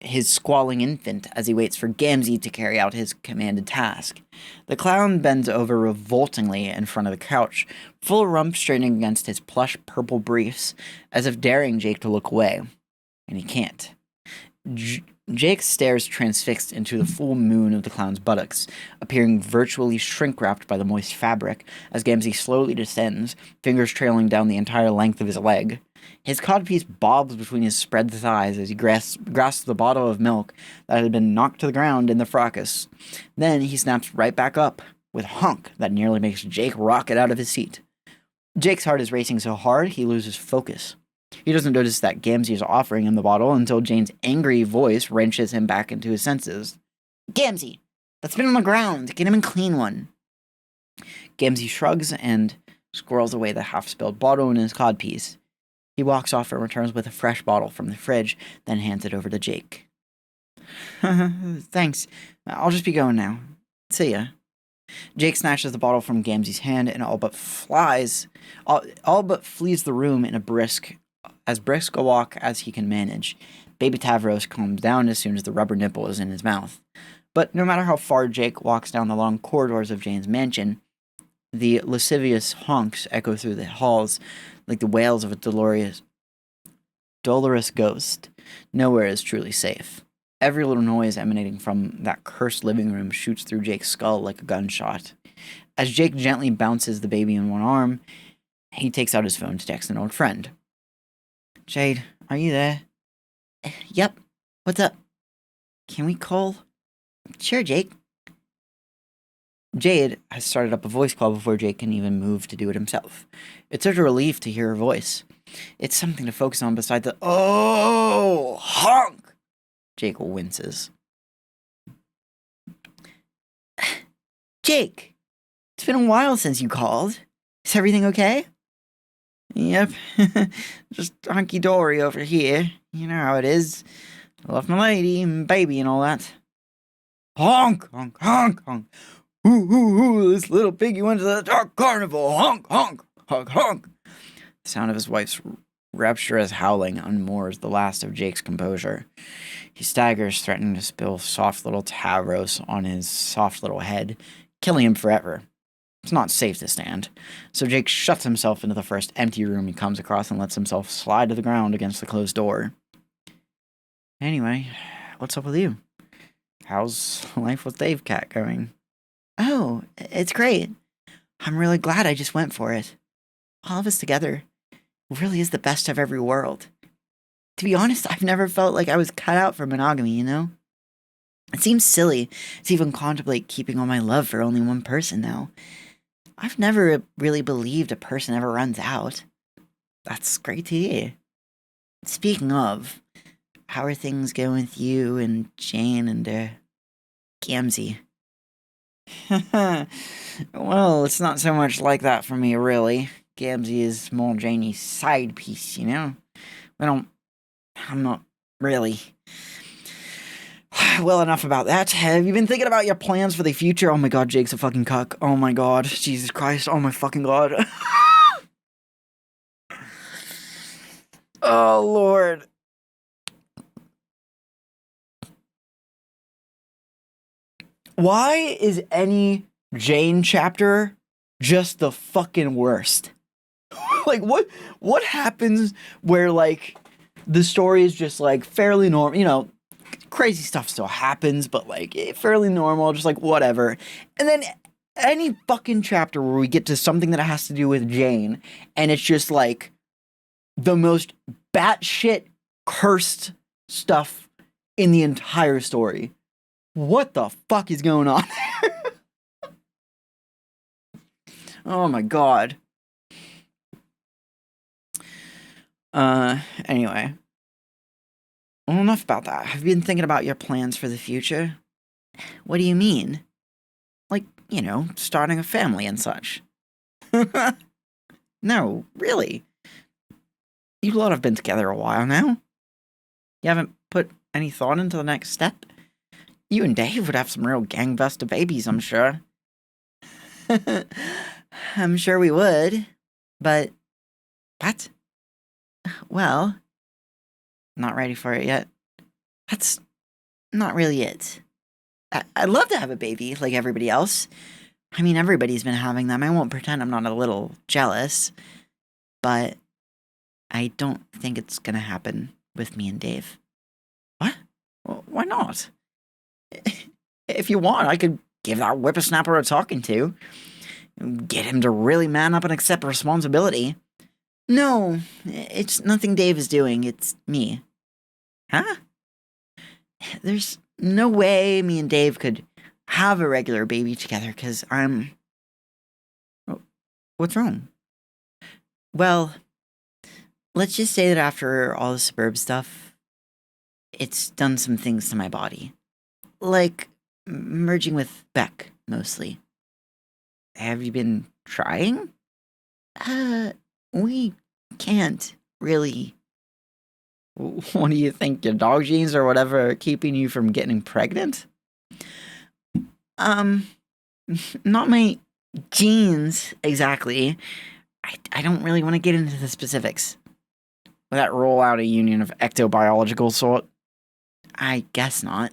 his squalling infant as he waits for Gamzee to carry out his commanded task. The clown bends over revoltingly in front of the couch, full rump straining against his plush purple briefs, as if daring Jake to look away. And he can't. Jake stares transfixed into the full moon of the clown's buttocks, appearing virtually shrink-wrapped by the moist fabric, as Gamzee slowly descends, fingers trailing down the entire length of his leg. His codpiece bobs between his spread thighs as he grasps the bottle of milk that had been knocked to the ground in the fracas. Then he snaps right back up, with a honk that nearly makes Jake rocket out of his seat. Jake's heart is racing so hard he loses focus. He doesn't notice that Gamzee is offering him the bottle until Jane's angry voice wrenches him back into his senses. Gamzee, that's been on the ground. Get him a clean one. Gamzee shrugs and squirrels away the half-spilled bottle in his codpiece. He walks off and returns with a fresh bottle from the fridge, then hands it over to Jake. Thanks. I'll just be going now. See ya. Jake snatches the bottle from Gamzee's hand and all but flees the room in as brisk a walk as he can manage. Baby Tavros calms down as soon as the rubber nipple is in his mouth. But no matter how far Jake walks down the long corridors of Jane's mansion, the lascivious honks echo through the halls like the wails of a dolorous ghost. Nowhere is truly safe. Every little noise emanating from that cursed living room shoots through Jake's skull like a gunshot. As Jake gently bounces the baby in one arm, he takes out his phone to text an old friend. Jade, are you there? Yep. What's up? Can we call? Sure, Jake. Jade has started up a voice call before Jake can even move to do it himself. It's such a relief to hear her voice. It's something to focus on beside the "oh, honk." Jake winces. Jake, it's been a while since you called. Is everything okay? Yep. Just hunky-dory over here. You know how it is. I love my lady and baby and all that. Honk, honk, honk, honk. Ooh, this little piggy went to the dark carnival. Honk, honk, honk, honk. The sound of his wife's rapturous howling unmoors the last of Jake's composure. He staggers, threatening to spill soft little Tavros on his soft little head, killing him forever. It's not safe to stand, so Jake shuts himself into the first empty room he comes across and lets himself slide to the ground against the closed door. Anyway, what's up with you? How's life with Dave Cat going? Oh, it's great. I'm really glad I just went for it. All of us together really is the best of every world. To be honest, I've never felt like I was cut out for monogamy, you know? It seems silly to even contemplate keeping all my love for only one person now. I've never really believed a person ever runs out. That's great to hear. Speaking of, how are things going with you and Jane and, Gamzee? Well, it's not so much like that for me, really. Gamzee is more Janie's side piece, you know? I'm not really. Well, enough about that. Have you been thinking about your plans for the future? Oh my god, Jake's a fucking cuck. Oh my god. Jesus Christ. Oh my fucking god. Oh, Lord. Why is any Jane chapter just the fucking worst? Like, what happens where, like, the story is just, like, fairly normal, you know, crazy stuff still happens, but, like, fairly normal, just, like, whatever. And then any fucking chapter where we get to something that has to do with Jane, and it's just, like, the most batshit cursed stuff in the entire story. What the fuck is going on there? Oh my god. Anyway. Well, enough about that. Have you been thinking about your plans for the future? What do you mean? Like, you know, starting a family and such. No, really. You lot have been together a while now. You haven't put any thought into the next step? You and Dave would have some real gangbuster babies, I'm sure. I'm sure we would, but... What? Well, not ready for it yet. That's not really it. I'd love to have a baby like everybody else. I mean, everybody's been having them. I won't pretend I'm not a little jealous, but I don't think it's gonna happen with me and Dave. What? Well, why not? If you want, I could give that whippersnapper a talking to. Get him to really man up and accept responsibility. No, it's nothing Dave is doing, it's me. Huh? There's no way me and Dave could have a regular baby together because I'm... What's wrong? Well, let's just say that after all the suburb stuff, it's done some things to my body. Like merging with Beck, mostly. Have you been trying? We can't really. What do you think? Your dog genes or whatever are keeping you from getting pregnant? Not my genes exactly. I don't really want to get into the specifics. Will that roll out a union of ectobiological sort? I guess not.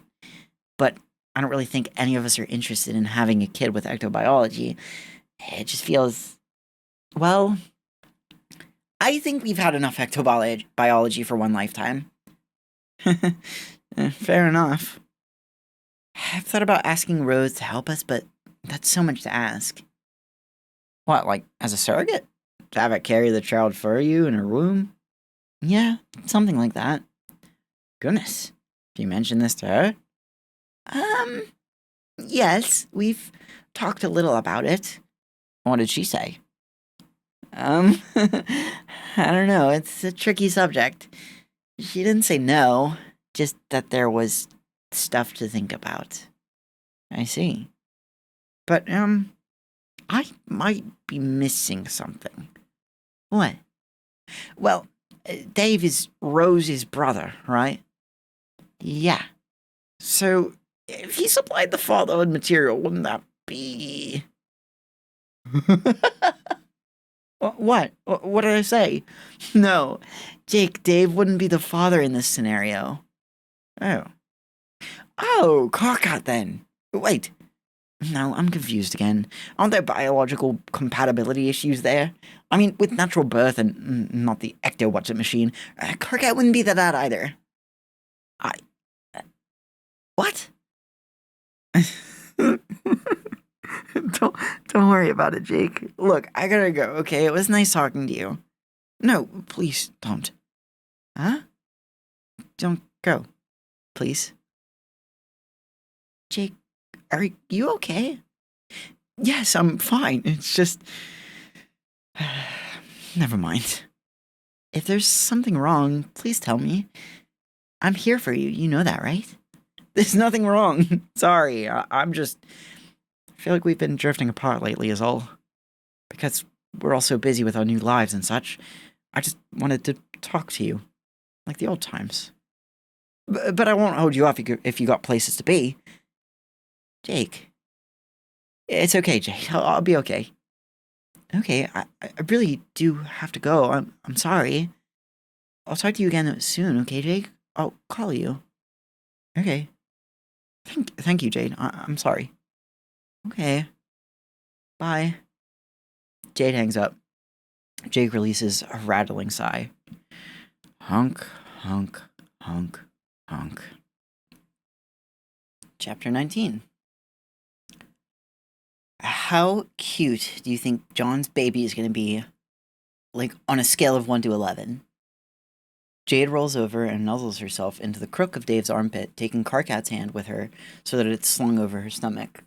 But I don't really think any of us are interested in having a kid with ectobiology. It just feels, well, I think we've had enough ectobiology for one lifetime. Fair enough. I've thought about asking Rose to help us, but that's so much to ask. What, like as a surrogate? To have it carry the child for you in her womb? Yeah, something like that. Goodness. Have you mentioned this to her? Yes, we've talked a little about it. What did she say? I don't know, it's a tricky subject. She didn't say no, just that there was stuff to think about. I see. But, I might be missing something. What? Well, Dave is Rose's brother, right? Yeah. So, if he supplied the fatherhood material, wouldn't that be... What? What did I say? No, Jake, Dave wouldn't be the father in this scenario. Oh. Oh, Carcott then. Wait. No, I'm confused again. Aren't there biological compatibility issues there? I mean, with natural birth and not the ecto-what's-it machine, Carcott wouldn't be the dad either. What? Don't worry about it, Jake. Look, I gotta go, okay? It was nice talking to you. No, please don't. Huh? Don't go, please. Jake, are you okay? Yes, I'm fine. It's just... Never mind. If there's something wrong, please tell me. I'm here for you. You know that, right? There's nothing wrong. Sorry, I'm just... I feel like we've been drifting apart lately is all. Because we're all so busy with our new lives and such. I just wanted to talk to you. Like the old times. But I won't hold you up if you got places to be. Jake. It's okay, Jake. I'll be okay. Okay, I really do have to go. I'm sorry. I'll talk to you again soon, okay, Jake? I'll call you. Okay. Thank you, Jade. I'm sorry. Okay. Bye. Jade hangs up. Jake releases a rattling sigh. Honk, honk, honk, honk. Chapter 19. How cute do you think John's baby is going to be, like, on a scale of 1 to 11? Jade rolls over and nuzzles herself into the crook of Dave's armpit, taking Karkat's hand with her so that it's slung over her stomach.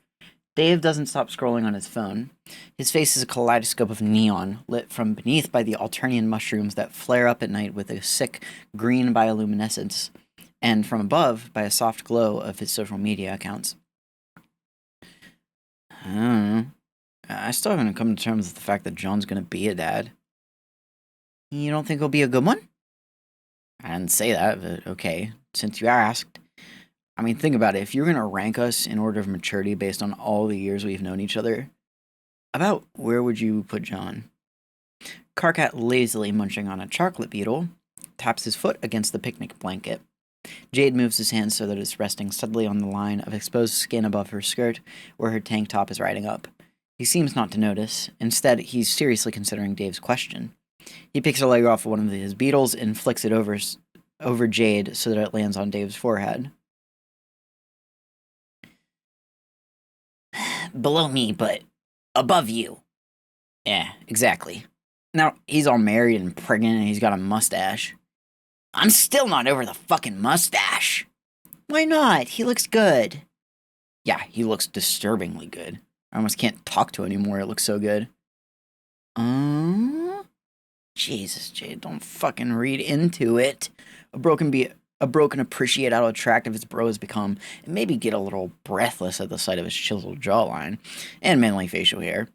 Dave doesn't stop scrolling on his phone. His face is a kaleidoscope of neon, lit from beneath by the Alternian mushrooms that flare up at night with a sick green bioluminescence, and from above by a soft glow of his social media accounts. I don't know. I still haven't come to terms with the fact that John's gonna be a dad. You don't think he'll be a good one? I didn't say that, but okay, since you asked. I mean, think about it. If you're going to rank us in order of maturity based on all the years we've known each other, about where would you put John? Karkat, lazily munching on a chocolate beetle, taps his foot against the picnic blanket. Jade moves his hand so that it's resting steadily on the line of exposed skin above her skirt, where her tank top is riding up. He seems not to notice. Instead, he's seriously considering Dave's question. He picks a leg off one of his beetles and flicks it over Jade so that it lands on Dave's forehead. Below me, but above you. Yeah, exactly. Now, he's all married and pregnant and he's got a mustache. I'm still not over the fucking mustache. Why not? He looks good. Yeah, he looks disturbingly good. I almost can't talk to him anymore, it looks so good. Jesus, Jade, don't fucking read into it. A broken appreciate how attractive his bro has become, and maybe get a little breathless at the sight of his chiseled jawline and manly facial hair,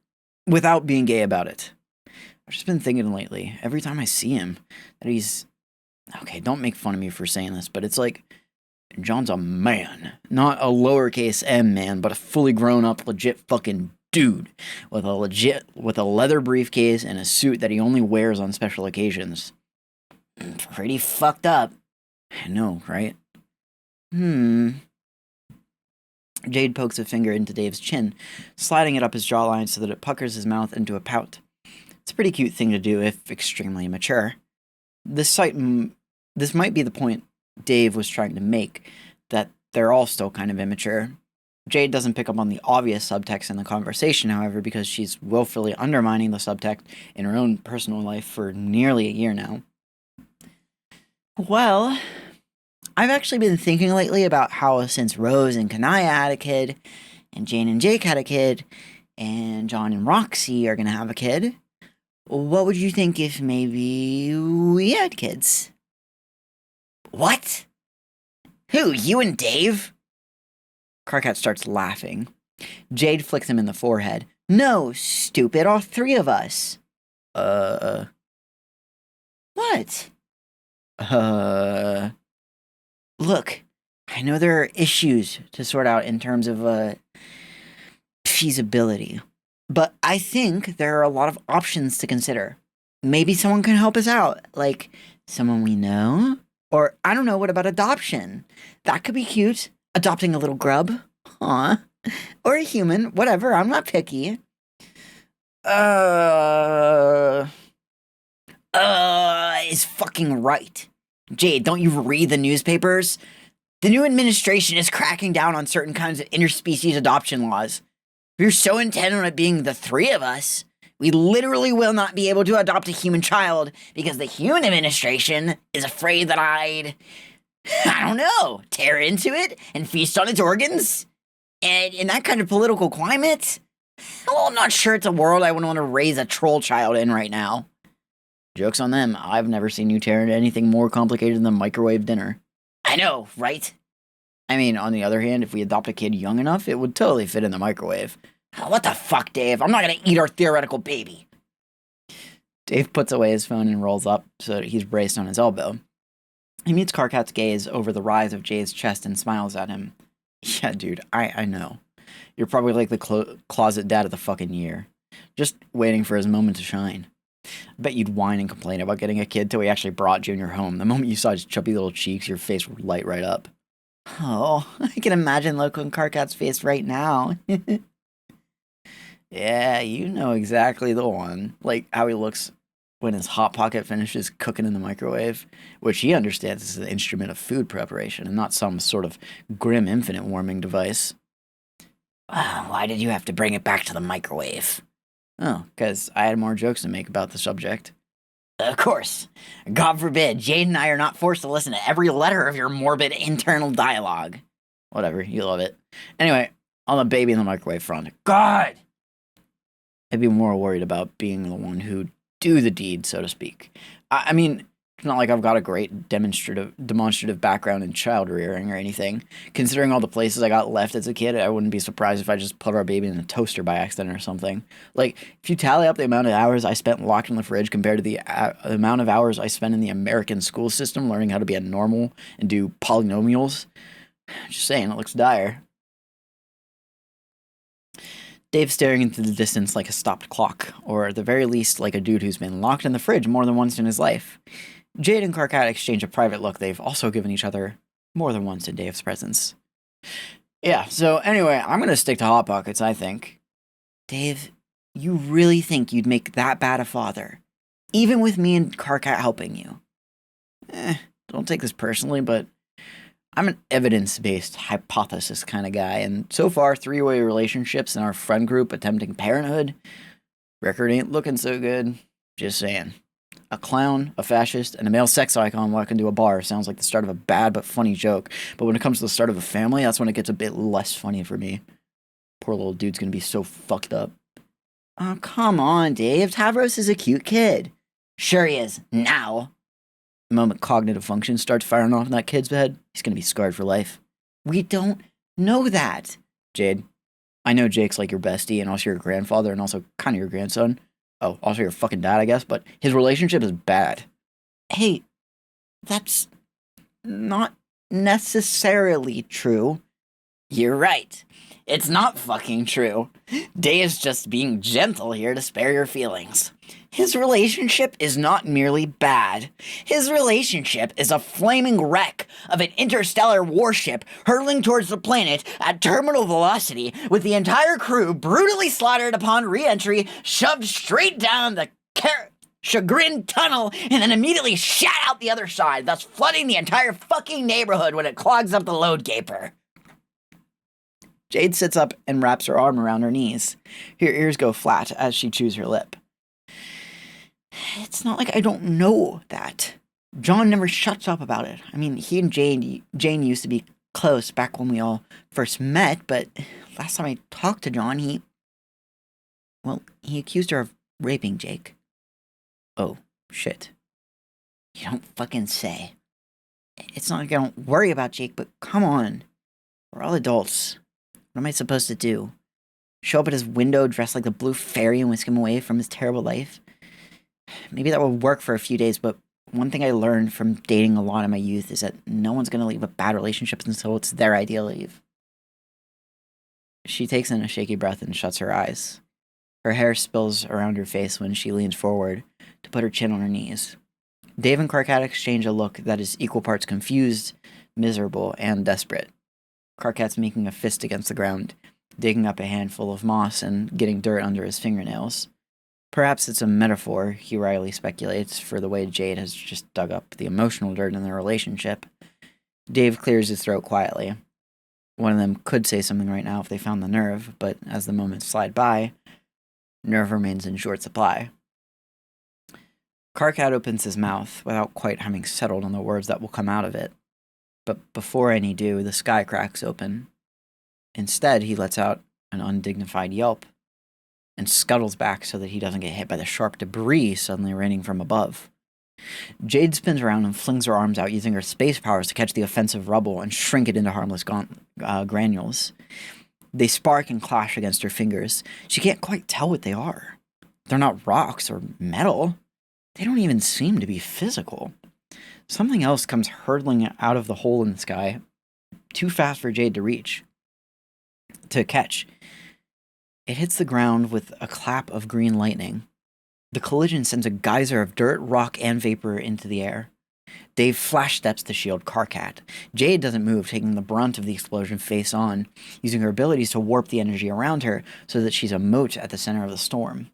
without being gay about it. I've just been thinking lately, every time I see him, that he's... Okay, don't make fun of me for saying this, but it's like, John's a man. Not a lowercase m man, but a fully grown up, legit fucking dude, with a leather briefcase and a suit that he only wears on special occasions. Pretty fucked up. I know, right? Jade pokes a finger into Dave's chin, sliding it up his jawline so that it puckers his mouth into a pout. It's a pretty cute thing to do, if extremely immature. This might be the point Dave was trying to make, that they're all still kind of immature. Jade doesn't pick up on the obvious subtext in the conversation, however, because she's willfully undermining the subtext in her own personal life for nearly a year now. Well, I've actually been thinking lately about how since Rose and Kanaya had a kid, and Jane and Jake had a kid, and John and Roxy are going to have a kid, what would you think if maybe we had kids? What? Who, you and Dave? Karkat starts laughing. Jade flicks him in the forehead. No, stupid, all three of us. What? Look, I know there are issues to sort out in terms of, feasibility. But I think there are a lot of options to consider. Maybe someone can help us out, like someone we know? Or, I don't know, what about adoption? That could be cute. Adopting a little grub. Aw. Or a human. Whatever, I'm not picky. Is fucking right. Jade, don't you read the newspapers? The new administration is cracking down on certain kinds of interspecies adoption laws. If you're so intent on it being the three of us, we literally will not be able to adopt a human child because the human administration is afraid that I don't know, tear into it and feast on its organs? And in that kind of political climate, well, I'm not sure it's a world I would want to raise a troll child in right now. Joke's on them, I've never seen you tear into anything more complicated than microwave dinner. I know, right? I mean, on the other hand, if we adopt a kid young enough, it would totally fit in the microwave. What the fuck, Dave? I'm not gonna eat our theoretical baby. Dave puts away his phone and rolls up so that he's braced on his elbow. He meets Karkat's gaze over the rise of Jade's chest and smiles at him. Yeah, dude, I know. You're probably like the closet dad of the fucking year. Just waiting for his moment to shine. Bet you'd whine and complain about getting a kid till we actually brought Junior home. The moment you saw his chubby little cheeks, your face would light right up. Oh, I can imagine Loco and Carcat's face right now. Yeah, you know exactly the one. Like how he looks when his Hot Pocket finishes cooking in the microwave, which he understands is an instrument of food preparation and not some sort of grim infinite warming device. Why did you have to bring it back to the microwave? Oh, because I had more jokes to make about the subject. Of course. God forbid, Jade and I are not forced to listen to every letter of your morbid internal dialogue. Whatever, you love it. Anyway, on the baby in the microwave front, God! I'd be more worried about being the one who'd do the deed, so to speak. I mean, it's not like I've got a great demonstrative background in child rearing or anything. Considering all the places I got left as a kid, I wouldn't be surprised if I just put our baby in a toaster by accident or something. Like, if you tally up the amount of hours I spent locked in the fridge compared to the amount of hours I spent in the American school system learning how to be a normal and do polynomials, just saying, it looks dire. Dave's staring into the distance like a stopped clock, or at the very least, like a dude who's been locked in the fridge more than once in his life. Jade and Carcat exchange a private look they've also given each other more than once in Dave's presence. Yeah, so anyway, I'm gonna stick to Hot Pockets, I think. Dave, you really think you'd make that bad a father? Even with me and Carcat helping you? Don't take this personally, but I'm an evidence-based hypothesis kind of guy, and so far, three-way relationships in our friend group attempting parenthood, record ain't looking so good. Just saying. A clown, a fascist, and a male sex icon walk into a bar sounds like the start of a bad but funny joke, but when it comes to the start of a family, that's when it gets a bit less funny for me. Poor little dude's gonna be so fucked up. Oh, come on, Dave. Tavros is a cute kid. Sure he is. Now. The moment cognitive function starts firing off in that kid's head, he's gonna be scarred for life. We don't know that. Jade, I know Jake's like your bestie and also your grandfather and also kind of your grandson. Oh, also your fucking dad, I guess, but his relationship is bad. Hey, that's not necessarily true. You're right. It's not fucking true. Dave's just being gentle here to spare your feelings. His relationship is not merely bad. His relationship is a flaming wreck of an interstellar warship hurtling towards the planet at terminal velocity with the entire crew brutally slaughtered upon re-entry, shoved straight down the Chagrin tunnel and then immediately shot out the other side, thus flooding the entire fucking neighborhood when it clogs up the load gaper. Jade sits up and wraps her arm around her knees. Her ears go flat as she chews her lip. It's not like I don't know that. John never shuts up about it. I mean, he and Jane used to be close back when we all first met, but last time I talked to John, he accused her of raping Jake. Oh, shit. You don't fucking say. It's not like I don't worry about Jake, but come on. We're all adults. What am I supposed to do? Show up at his window dressed like the Blue Fairy and whisk him away from his terrible life? Maybe that would work for a few days, but one thing I learned from dating a lot in my youth is that no one's going to leave a bad relationship until it's their ideal leave. She takes in a shaky breath and shuts her eyes. Her hair spills around her face when she leans forward to put her chin on her knees. Dave and Carcat exchange a look that is equal parts confused, miserable, and desperate. Carcat's making a fist against the ground, digging up a handful of moss and getting dirt under his fingernails. Perhaps it's a metaphor, he wryly speculates, for the way Jade has just dug up the emotional dirt in their relationship. Dave clears his throat quietly. One of them could say something right now if they found the nerve, but as the moments slide by, nerve remains in short supply. Carcat opens his mouth without quite having settled on the words that will come out of it. But before any do, the sky cracks open. Instead, he lets out an undignified yelp and scuttles back so that he doesn't get hit by the sharp debris suddenly raining from above. Jade spins around and flings her arms out using her space powers to catch the offensive rubble and shrink it into harmless granules. They spark and clash against her fingers. She can't quite tell what they are. They're not rocks or metal. They don't even seem to be physical. Something else comes hurtling out of the hole in the sky, too fast for Jade to catch. It hits the ground with a clap of green lightning. The collision sends a geyser of dirt, rock, and vapor into the air. Dave flash steps to shield Karkat. Jade doesn't move, taking the brunt of the explosion face on, using her abilities to warp the energy around her so that she's a moat at the center of the storm.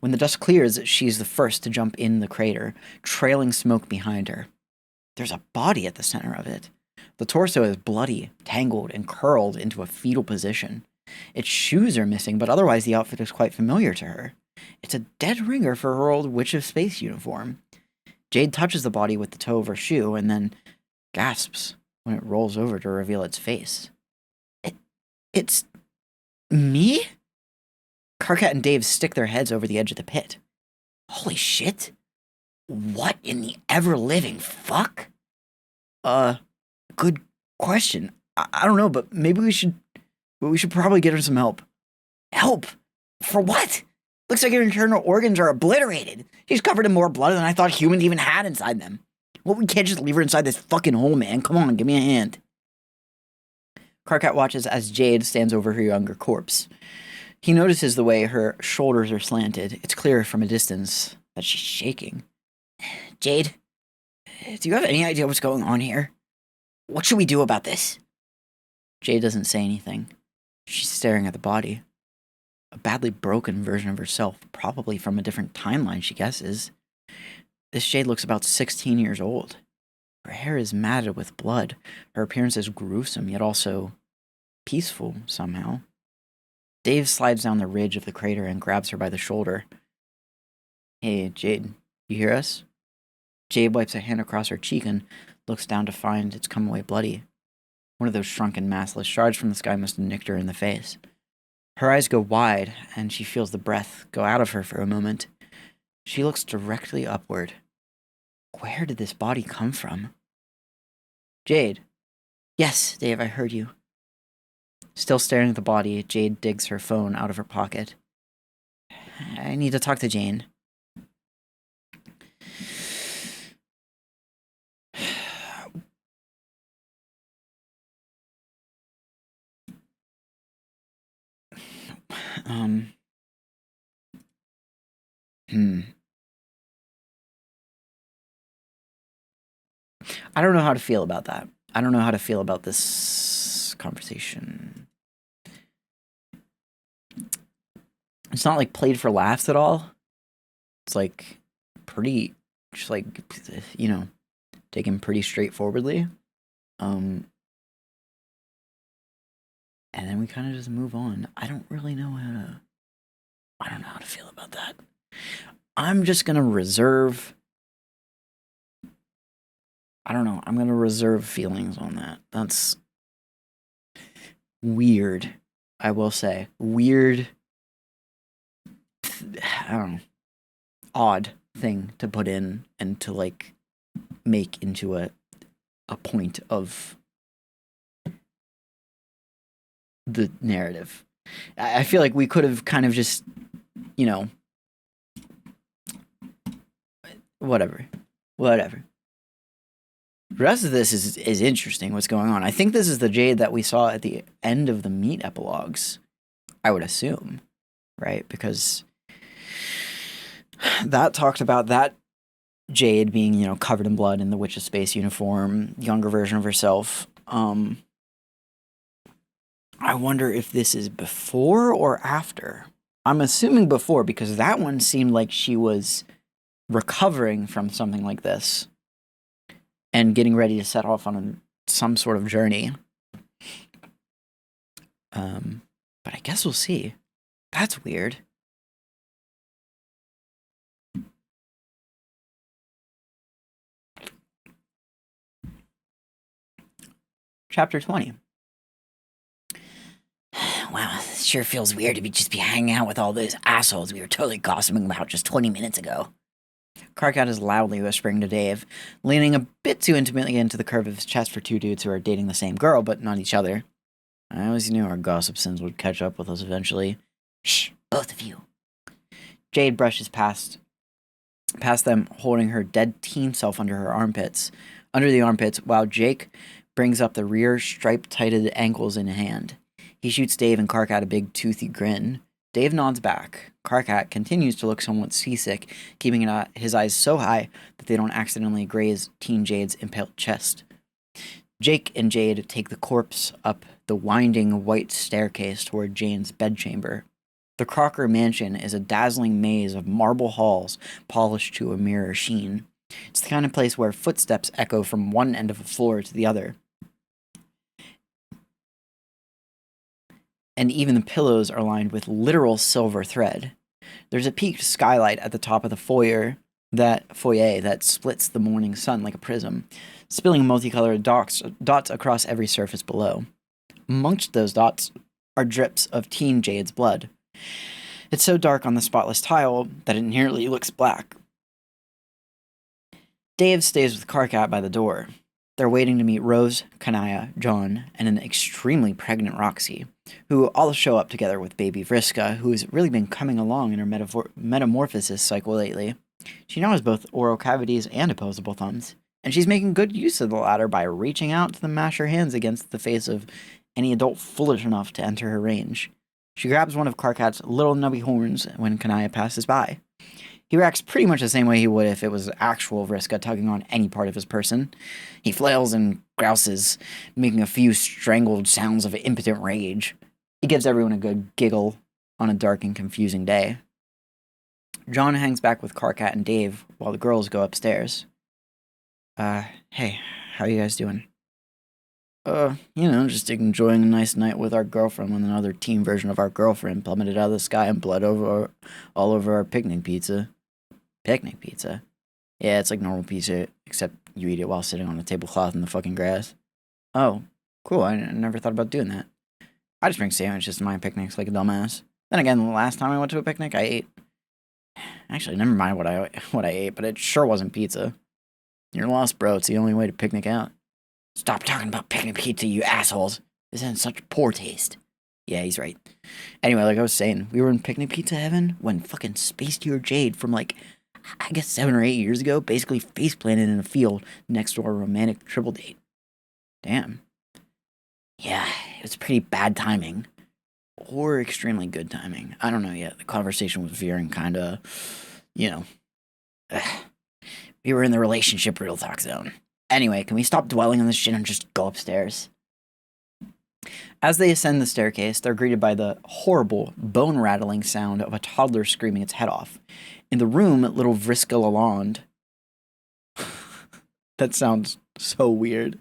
When the dust clears, she's the first to jump in the crater, trailing smoke behind her. There's a body at the center of it. The torso is bloody, tangled, and curled into a fetal position. Its shoes are missing, but otherwise the outfit is quite familiar to her. It's a dead ringer for her old Witch of Space uniform. Jade touches the body with the toe of her shoe and then gasps when it rolls over to reveal its face. It's me? Karkat and Dave stick their heads over the edge of the pit. Holy shit. What in the ever-living fuck? Good question. I don't know, but maybe we should probably get her some help. Help? For what? Looks like her internal organs are obliterated. She's covered in more blood than I thought humans even had inside them. Well, we can't just leave her inside this fucking hole, man. Come on, give me a hand. Karkat watches as Jade stands over her younger corpse. He notices the way her shoulders are slanted. It's clear from a distance that she's shaking. Jade, do you have any idea what's going on here? What should we do about this? Jade doesn't say anything. She's staring at the body. A badly broken version of herself, probably from a different timeline, she guesses. This Jade looks about 16 years old. Her hair is matted with blood. Her appearance is gruesome, yet also peaceful somehow. Dave slides down the ridge of the crater and grabs her by the shoulder. Hey, Jade, you hear us? Jade wipes a hand across her cheek and looks down to find it's come away bloody. One of those shrunken, massless shards from the sky must have nicked her in the face. Her eyes go wide, and she feels the breath go out of her for a moment. She looks directly upward. Where did this body come from? Jade. Yes, Dave, I heard you. Still staring at the body, Jade digs her phone out of her pocket. I need to talk to Jane. I don't know how to feel about that. I don't know how to feel about this conversation. It's not like played for laughs at all. It's like pretty, just like, you know, taken pretty straightforwardly. And then we kind of just move on. I don't know how to feel about that. I'm just going to reserve. I don't know. I'm going to reserve feelings on that. That's weird. I will say. Weird. I don't know. Odd thing to put in and to like make into a point of the narrative. I feel like we could have kind of just, you know, whatever. The rest of this is interesting, what's going on. I think this is the Jade that we saw at the end of the Meat epilogues, I would assume, right? Because that talked about that Jade being, you know, covered in blood in the Witch of Space uniform, younger version of herself. I wonder if this is before or after. I'm assuming before, because that one seemed like she was recovering from something like this and getting ready to set off on some sort of journey. But I guess we'll see. That's weird. Chapter 20. Wow, it sure feels weird to be hanging out with all those assholes we were totally gossiping about just 20 minutes ago. Karkat is loudly whispering to Dave, leaning a bit too intimately into the curve of his chest for two dudes who are dating the same girl, but not each other. I always knew our gossip sins would catch up with us eventually. Shh, both of you. Jade brushes past them, holding her dead teen self under the armpits, while Jake brings up the rear stripe-tighted ankles in a hand. He shoots Dave and Karkat a big toothy grin. Dave nods back. Karkat continues to look somewhat seasick, keeping his eyes so high that they don't accidentally graze Teen Jade's impaled chest. Jake and Jade take the corpse up the winding white staircase toward Jane's bedchamber. The Crocker mansion is a dazzling maze of marble halls polished to a mirror sheen. It's the kind of place where footsteps echo from one end of a floor to the other. And even the pillows are lined with literal silver thread. There's a peaked skylight at the top of the foyer that splits the morning sun like a prism, spilling multicolored dots across every surface below. Amongst those dots are drips of Teen Jade's blood. It's so dark on the spotless tile that it nearly looks black. Dave stays with Karkat by the door. They're waiting to meet Rose, Kanaya, John, and an extremely pregnant Roxy, who all show up together with baby Vriska, who's really been coming along in her metamorphosis cycle lately. She now has both oral cavities and opposable thumbs, and she's making good use of the latter by reaching out to mash her hands against the face of any adult foolish enough to enter her range. She grabs one of Karkat's little nubby horns when Kanaya passes by. He reacts pretty much the same way he would if it was actual Vriska tugging on any part of his person. He flails and grouses, making a few strangled sounds of impotent rage. He gives everyone a good giggle on a dark and confusing day. John hangs back with Karkat and Dave while the girls go upstairs. Hey, how you guys doing? Just enjoying a nice night with our girlfriend when another teen version of our girlfriend plummeted out of the sky and bled all over our picnic pizza. Picnic pizza? Yeah, it's like normal pizza, except you eat it while sitting on a tablecloth in the fucking grass. Oh, cool, I never thought about doing that. I just bring sandwiches to my picnics like a dumbass. Then again, the last time I went to a picnic, I ate... Actually, never mind what I ate, but it sure wasn't pizza. You're lost, bro. It's the only way to picnic out. Stop talking about picnic pizza, you assholes. This is in such poor taste. Yeah, he's right. Anyway, like I was saying, we were in picnic pizza heaven when fucking Space Deer Jade from I guess 7 or 8 years ago basically face planted in a field next to our romantic triple date. Damn. Yeah, it was pretty bad timing. Or extremely good timing. I don't know yet. The conversation was veering kinda, we were in the relationship real talk zone. Anyway, can we stop dwelling on this shit and just go upstairs? As they ascend the staircase, they're greeted by the horrible, bone-rattling sound of a toddler screaming its head off. In the room, little Vriska Lalonde, that sounds so weird,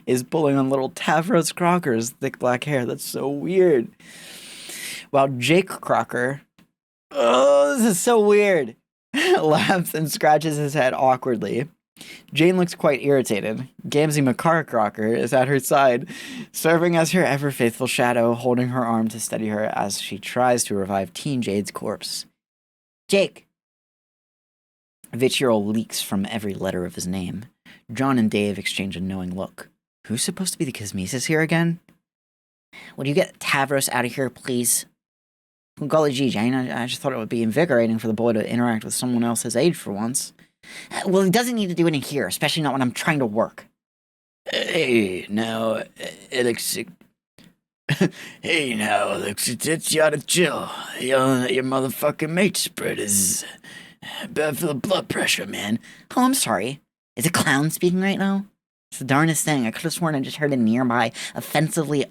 is pulling on little Tavros Crocker's thick black hair. That's so weird. While Jake Crocker, oh, this is so weird, laughs and scratches his head awkwardly. Jane looks quite irritated. Gamzee McCarcrocker is at her side, serving as her ever-faithful shadow, holding her arm to steady her as she tries to revive Teen Jade's corpse. Jake! Vitriol leaks from every letter of his name. John and Dave exchange a knowing look. Who's supposed to be the Kismesis here again? Would you get Tavros out of here, please? Golly gee, Jane, I just thought it would be invigorating for the boy to interact with someone else his age for once. Well, he doesn't need to do it in here, especially not when I'm trying to work. Hey, now, Alex... Hey, now, Alex, you oughta chill. Yelling at your motherfucking mate spread is bad for the blood pressure, man. Oh, I'm sorry. Is a clown speaking right now? It's the darndest thing. I could have sworn I just heard a nearby, offensively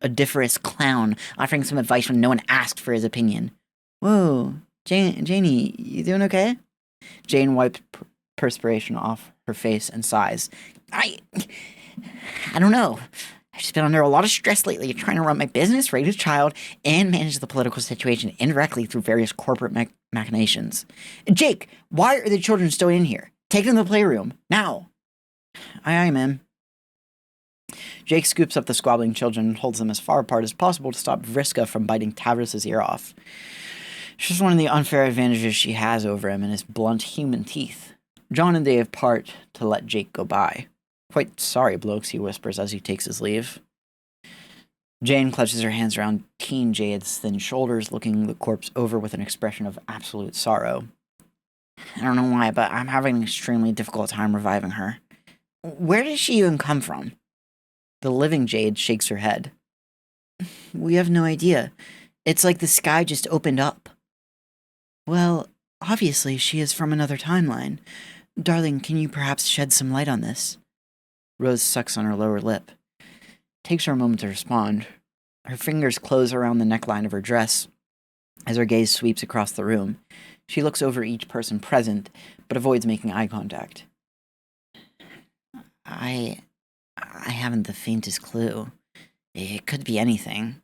odiferous clown offering some advice when no one asked for his opinion. Whoa, Janie, you doing okay? Jane wiped perspiration off her face and sighs. I don't know. I've just been under a lot of stress lately trying to run my business, raise a child, and manage the political situation indirectly through various corporate machinations. Jake, why are the children still in here? Take them to the playroom, now. Aye, ma'am. Jake scoops up the squabbling children and holds them as far apart as possible to stop Vriska from biting Tavros' ear off. It's just one of the unfair advantages she has over him and his blunt human teeth. John and Dave part to let Jake go by. Quite sorry, blokes, he whispers as he takes his leave. Jane clutches her hands around Teen Jade's thin shoulders, looking the corpse over with an expression of absolute sorrow. I don't know why, but I'm having an extremely difficult time reviving her. Where did she even come from? The living Jade shakes her head. We have no idea. It's like the sky just opened up. Well, obviously she is from another timeline. Darling, can you perhaps shed some light on this? Rose sucks on her lower lip. Takes her a moment to respond. Her fingers close around the neckline of her dress as her gaze sweeps across the room. She looks over each person present, but avoids making eye contact. I haven't the faintest clue. It could be anything.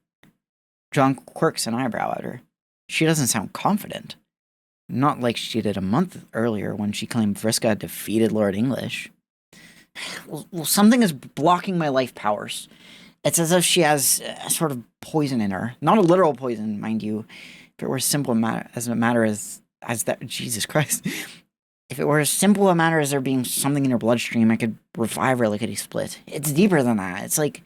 John quirks an eyebrow at her. She doesn't sound confident. Not like she did a month earlier when she claimed Vriska had defeated Lord English. Well, something is blocking my life powers. It's as if she has a sort of poison in her. Not a literal poison, mind you. If it were as simple as that, Jesus Christ. If it were as simple a matter as there being something in her bloodstream, I could revive her lickety split. It's deeper than that. It's like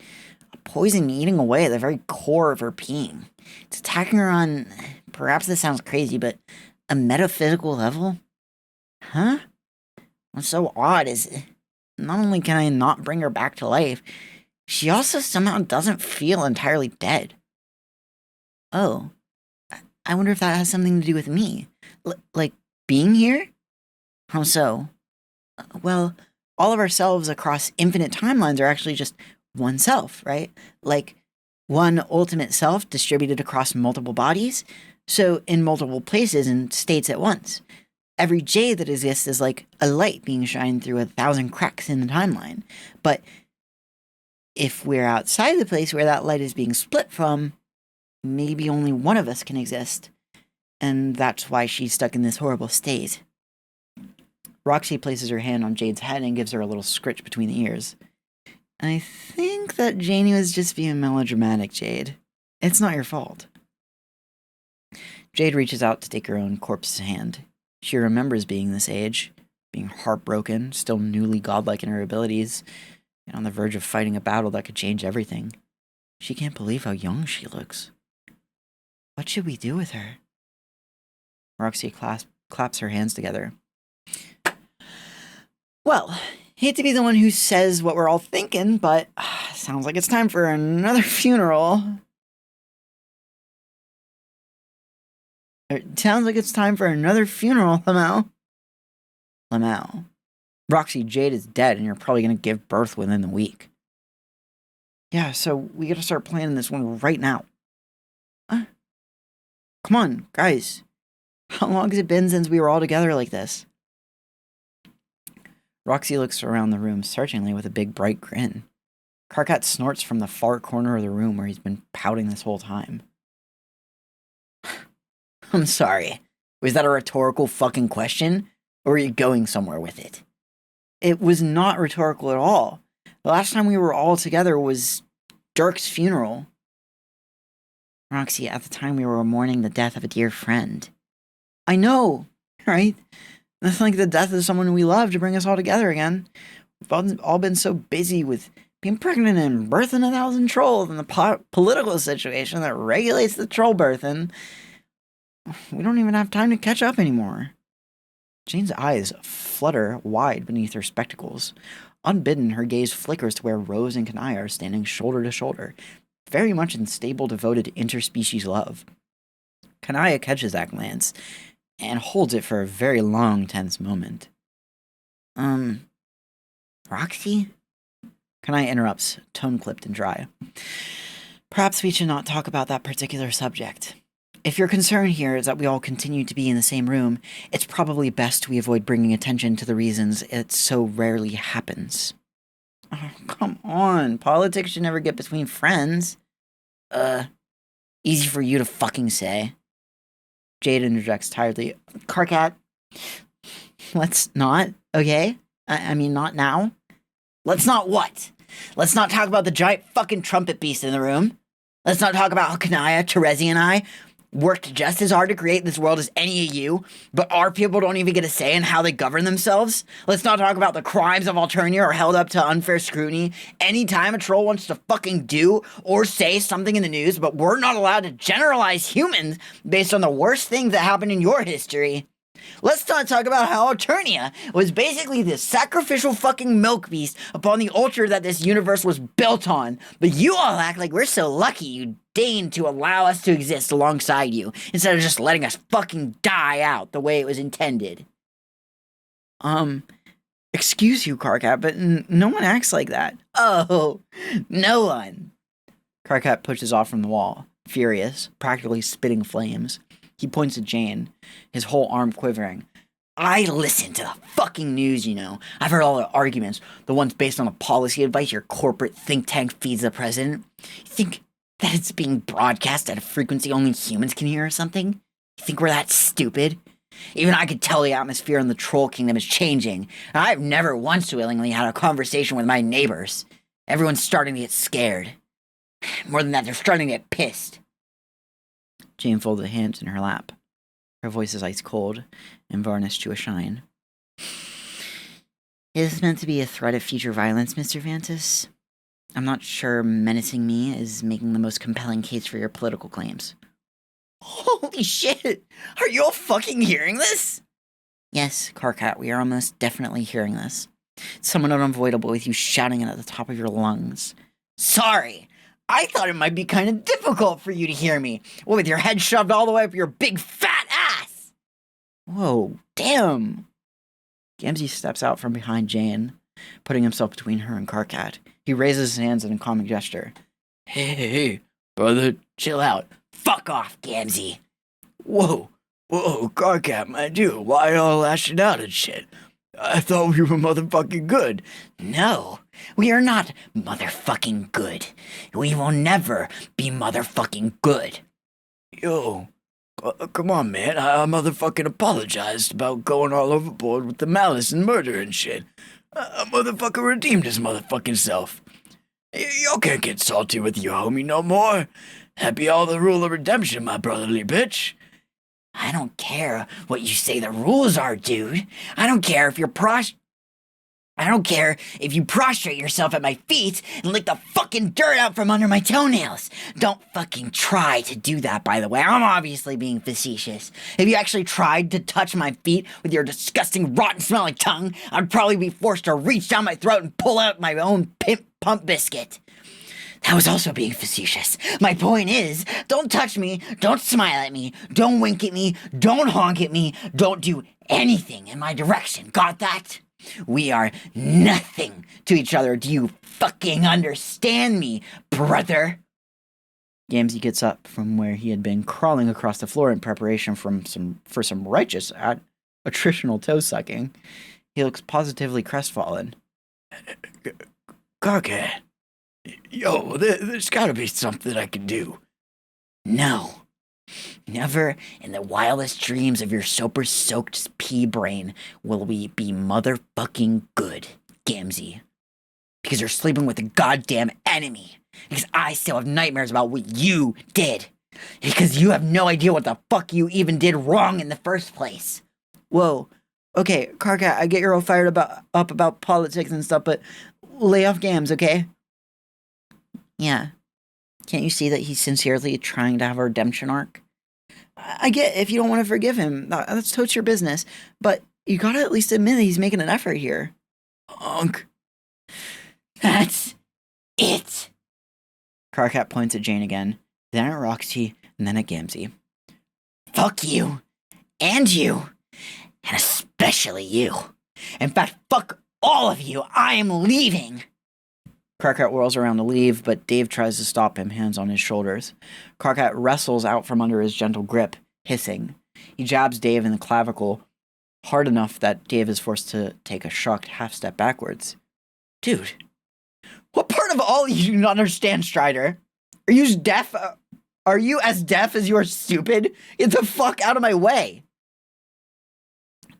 a poison eating away at the very core of her being. It's attacking her on, perhaps this sounds crazy, but a metaphysical level? Huh? What's so odd is, not only can I not bring her back to life, she also somehow doesn't feel entirely dead. Oh, I wonder if that has something to do with me. Like, being here? How so? Well, all of ourselves across infinite timelines are actually just one self, right? Like, one ultimate self distributed across multiple bodies, so in multiple places and states at once. Every J that exists is like a light being shined through 1,000 cracks in the timeline. But if we're outside the place where that light is being split from, maybe only one of us can exist. And that's why she's stuck in this horrible state. Roxy places her hand on Jade's head and gives her a little scritch between the ears. I think that Janie was just being melodramatic, Jade. It's not your fault. Jade reaches out to take her own corpse's hand. She remembers being this age, being heartbroken, still newly godlike in her abilities, and on the verge of fighting a battle that could change everything. She can't believe how young she looks. What should we do with her? Roxy claps her hands together. Well, hate to be the one who says what we're all thinking, but sounds like it's time for another funeral. It sounds like it's time for another funeral, Lamau. Roxy, Jade is dead, and you're probably going to give birth within the week. Yeah, so we got to start planning this one right now. Come on, guys. How long has it been since we were all together like this? Roxy looks around the room searchingly with a big, bright grin. Karkat snorts from the far corner of the room where he's been pouting this whole time. I'm sorry. Was that a rhetorical fucking question? Or are you going somewhere with it? It was not rhetorical at all. The last time we were all together was Dirk's funeral. Roxy, at the time we were mourning the death of a dear friend. I know, right? That's like the death of someone we love to bring us all together again. We've all been so busy with being pregnant and birthing 1,000 trolls and the political situation that regulates the troll birthing. We don't even have time to catch up anymore. Jane's eyes flutter wide beneath her spectacles. Unbidden, her gaze flickers to where Rose and Kanaya are standing shoulder to shoulder, very much in stable, devoted interspecies love. Kanaya catches that glance and holds it for a very long, tense moment. Roxy? Kanaya interrupts, tone-clipped and dry. Perhaps we should not talk about that particular subject. If your concern here is that we all continue to be in the same room, it's probably best we avoid bringing attention to the reasons it so rarely happens. Oh, come on, politics should never get between friends. Easy for you to fucking say. Jade interjects tiredly. Karkat, let's not, okay? I mean, not now. Let's not what? Let's not talk about the giant fucking trumpet beast in the room. Let's not talk about how Kanaya, Terezi, and I worked just as hard to create this world as any of you, but our people don't even get a say in how they govern themselves. Let's not talk about the crimes of Alternia are held up to unfair scrutiny anytime a troll wants to fucking do or say something in the news, but we're not allowed to generalize humans based on the worst things that happened in your history. Let's not talk about how Alternia was basically this sacrificial fucking milk beast upon the altar that this universe was built on. But you all act like we're so lucky, you deigned to allow us to exist alongside you, instead of just letting us fucking die out the way it was intended. Excuse you, Carcat, but no one acts like that. Oh, no one. Carcat pushes off from the wall, furious, practically spitting flames. He points at Jane, his whole arm quivering. I listen to the fucking news, you know. I've heard all the arguments, the ones based on the policy advice your corporate think tank feeds the president. You think that it's being broadcast at a frequency only humans can hear or something? You think we're that stupid? Even I could tell the atmosphere in the troll kingdom is changing, and I've never once willingly had a conversation with my neighbors. Everyone's starting to get scared. More than that, they're starting to get pissed. Jane folded hands in her lap. Her voice is ice cold and varnished to a shine. Is this meant to be a threat of future violence, Mr. Vantis? I'm not sure menacing me is making the most compelling case for your political claims. Holy shit! Are you all fucking hearing this? Yes, Carcat, we are almost definitely hearing this. It's somewhat unavoidable with you shouting it at the top of your lungs. Sorry! I thought it might be kind of difficult for you to hear me. What, with your head shoved all the way up your big fat ass? Whoa, damn! Gamzee steps out from behind Jane, putting himself between her and Carcat. He raises his hands in a calming gesture. Hey, brother, chill out. Fuck off, Gamzee. Whoa, Carcat, my dude, why all lashing out and shit? I thought we were motherfucking good. No, we are not motherfucking good. We will never be motherfucking good. Yo, come on, man. I motherfucking apologized about going all overboard with the malice and murder and shit. I motherfucking redeemed his motherfucking self. Y'all can't get salty with your homie no more. Happy all the rule of redemption, my brotherly bitch. I don't care what you say the rules are, dude. I don't care if you prostrate yourself at my feet and lick the fucking dirt out from under my toenails. Don't fucking try to do that, by the way. I'm obviously being facetious. If you actually tried to touch my feet with your disgusting, rotten smelling tongue, I'd probably be forced to reach down my throat and pull out my own pump biscuit. That was also being facetious. My point is, don't touch me, don't smile at me, don't wink at me, don't honk at me, don't do anything in my direction. Got that? We are nothing to each other. Do you fucking understand me, brother? Gamzee gets up from where he had been crawling across the floor in preparation for some righteous attritional toe sucking. He looks positively crestfallen. Carcat. Yo, there's gotta be something I can do. No. Never in the wildest dreams of your soap-soaked pea brain will we be motherfucking good, Gamzee. Because you're sleeping with the goddamn enemy. Because I still have nightmares about what you did. Because you have no idea what the fuck you even did wrong in the first place. Whoa. Okay, Carcat, I get you're all fired up about politics and stuff, but lay off Gams, okay? Yeah. Can't you see that he's sincerely trying to have a redemption arc? I get if you don't want to forgive him. That's totes your business. But you gotta at least admit that he's making an effort here. Unc. That's it. Carcat points at Jane again, then at Roxy, and then at Gamzee. Fuck you. And you. And especially you. In fact, fuck all of you. I am leaving. Carcat whirls around to leave, but Dave tries to stop him, hands on his shoulders. Carcat wrestles out from under his gentle grip, hissing. He jabs Dave in the clavicle hard enough that Dave is forced to take a shocked half-step backwards. Dude, what part of all you do not understand, Strider? Are you deaf? Are you as deaf as you are stupid? Get the fuck out of my way.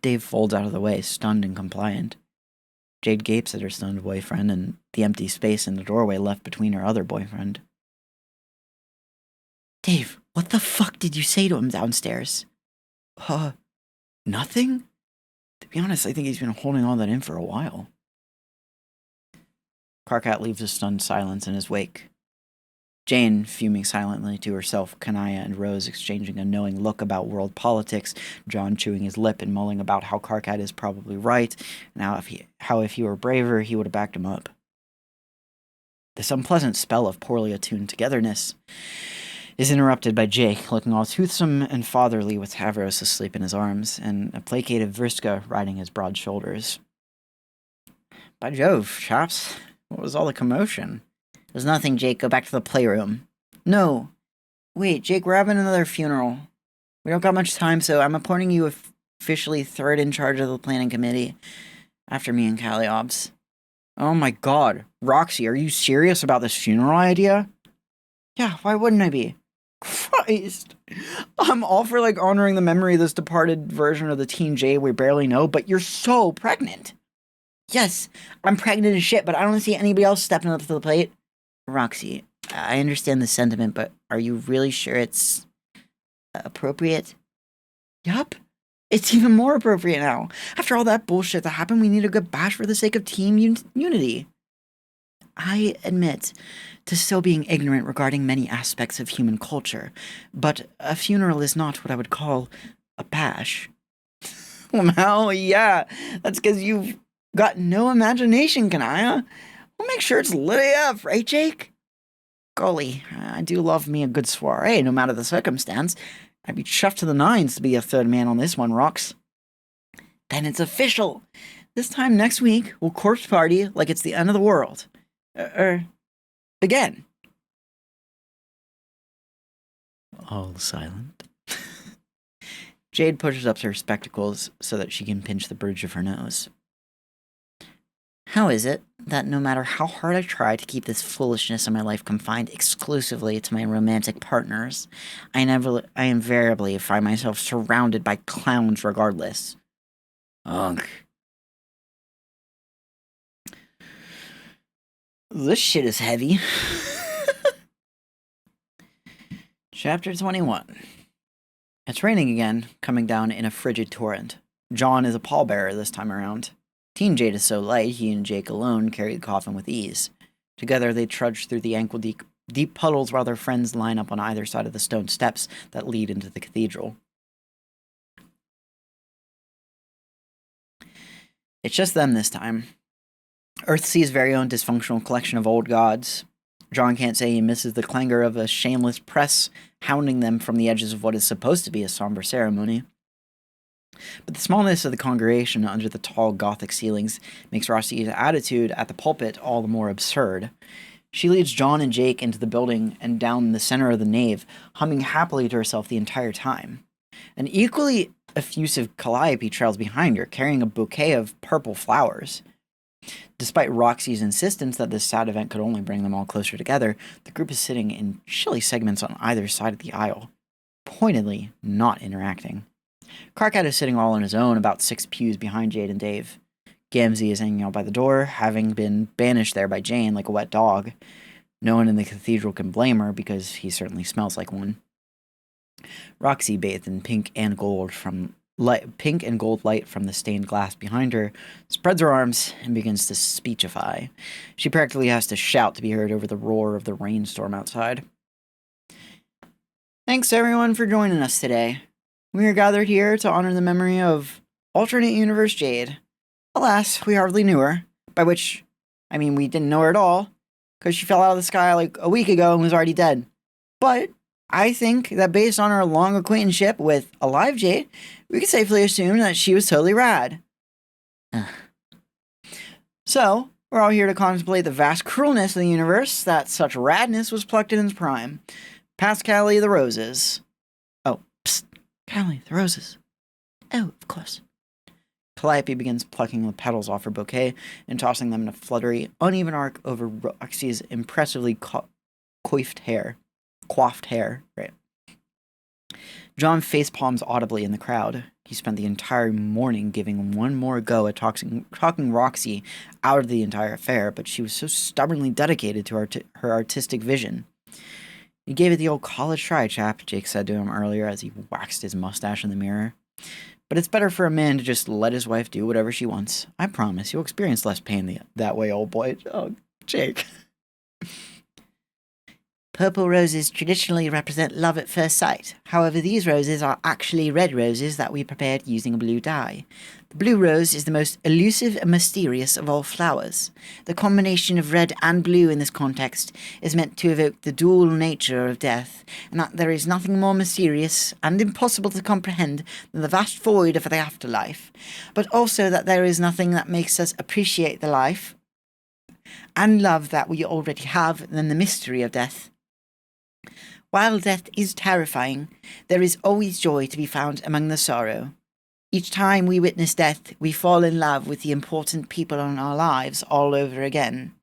Dave folds out of the way, stunned and compliant. Jade gapes at her stunned boyfriend and the empty space in the doorway left between her other boyfriend. Dave, what the fuck did you say to him downstairs? Nothing? To be honest, I think he's been holding all that in for a while. Carcat leaves a stunned silence in his wake. Jane, fuming silently to herself, Kanaya and Rose exchanging a knowing look about world politics, John chewing his lip and mulling about how Carcat is probably right, and how if he were braver, he would have backed him up. This unpleasant spell of poorly attuned togetherness is interrupted by Jake, looking all toothsome and fatherly with Tavros asleep in his arms, and a placated Vriska riding his broad shoulders. By Jove, chaps, what was all the commotion? There's nothing, Jake. Go back to the playroom. No. Wait, Jake, we're having another funeral. We don't got much time, so I'm appointing you officially third in charge of the planning committee after me and Calliops. Oh my god. Roxy, are you serious about this funeral idea? Yeah, why wouldn't I be? Christ. I'm all for, honoring the memory of this departed version of the Teen J we barely know, but you're so pregnant. Yes, I'm pregnant as shit, but I don't see anybody else stepping up to the plate. Roxy, I understand the sentiment, but are you really sure it's appropriate? Yup. It's even more appropriate now. After all that bullshit that happened, we need a good bash for the sake of team unity. I admit to still being ignorant regarding many aspects of human culture, but a funeral is not what I would call a bash. Well, yeah, that's because you've got no imagination, Kanaya. We'll make sure it's lit AF, right, Jake? Golly, I do love me a good soiree, no matter the circumstance. I'd be chuffed to the nines to be a third man on this one, Rox. Then it's official. This time next week, we'll corpse party like it's the end of the world. Again. All silent. Jade pushes up her spectacles so that she can pinch the bridge of her nose. How is it that no matter how hard I try to keep this foolishness in my life confined exclusively to my romantic partners, I invariably find myself surrounded by clowns regardless? Ugh. This shit is heavy. Chapter 21. It's raining again, coming down in a frigid torrent. John is a pallbearer this time around. Teen Jade is so light, he and Jake alone carry the coffin with ease. Together they trudge through the ankle-deep puddles while their friends line up on either side of the stone steps that lead into the cathedral. It's just them this time. Earthsea's very own dysfunctional collection of old gods. John can't say he misses the clangor of a shameless press hounding them from the edges of what is supposed to be a somber ceremony. But the smallness of the congregation under the tall Gothic ceilings makes Rossi's attitude at the pulpit all the more absurd. She leads John and Jake into the building and down the center of the nave, humming happily to herself the entire time. An equally effusive Calliope trails behind her, carrying a bouquet of purple flowers. Despite Roxy's insistence that this sad event could only bring them all closer together, the group is sitting in chilly segments on either side of the aisle, pointedly not interacting. Karkat is sitting all on his own, about 6 pews behind Jade and Dave. Gamzee is hanging out by the door, having been banished there by Jane like a wet dog. No one in the cathedral can blame her, because he certainly smells like one. Roxy, bathed in pink and gold light from the stained glass behind her, spreads her arms and begins to speechify. She practically has to shout to be heard over the roar of the rainstorm outside. Thanks everyone for joining us today. We are gathered here to honor the memory of alternate universe Jade. Alas, we hardly knew her, by which, I mean we didn't know her at all, because she fell out of the sky like a week ago and was already dead. But I think that based on our long acquaintanceship with Alive Jade, we can safely assume that she was totally rad. So, we're all here to contemplate the vast cruelness of the universe that such radness was plucked in its prime. Past Callie the roses. Oh, psst, Callie the roses. Oh, of course. Calliope begins plucking the petals off her bouquet and tossing them in a fluttery, uneven arc over Roxy's impressively coiffed hair. Coiffed hair, right. John facepalms audibly in the crowd. He spent the entire morning giving one more go at talking Roxy out of the entire affair, but she was so stubbornly dedicated to her artistic vision. You gave it the old college try, chap, Jake said to him earlier as he waxed his mustache in the mirror. But it's better for a man to just let his wife do whatever she wants. I promise you'll experience less pain that way, old boy. Oh, Jake. Purple roses traditionally represent love at first sight. However, these roses are actually red roses that we prepared using a blue dye. The blue rose is the most elusive and mysterious of all flowers. The combination of red and blue in this context is meant to evoke the dual nature of death, and that there is nothing more mysterious and impossible to comprehend than the vast void of the afterlife, but also that there is nothing that makes us appreciate the life and love that we already have than the mystery of death. While death is terrifying, there is always joy to be found among the sorrow. Each time we witness death, we fall in love with the important people in our lives all over again.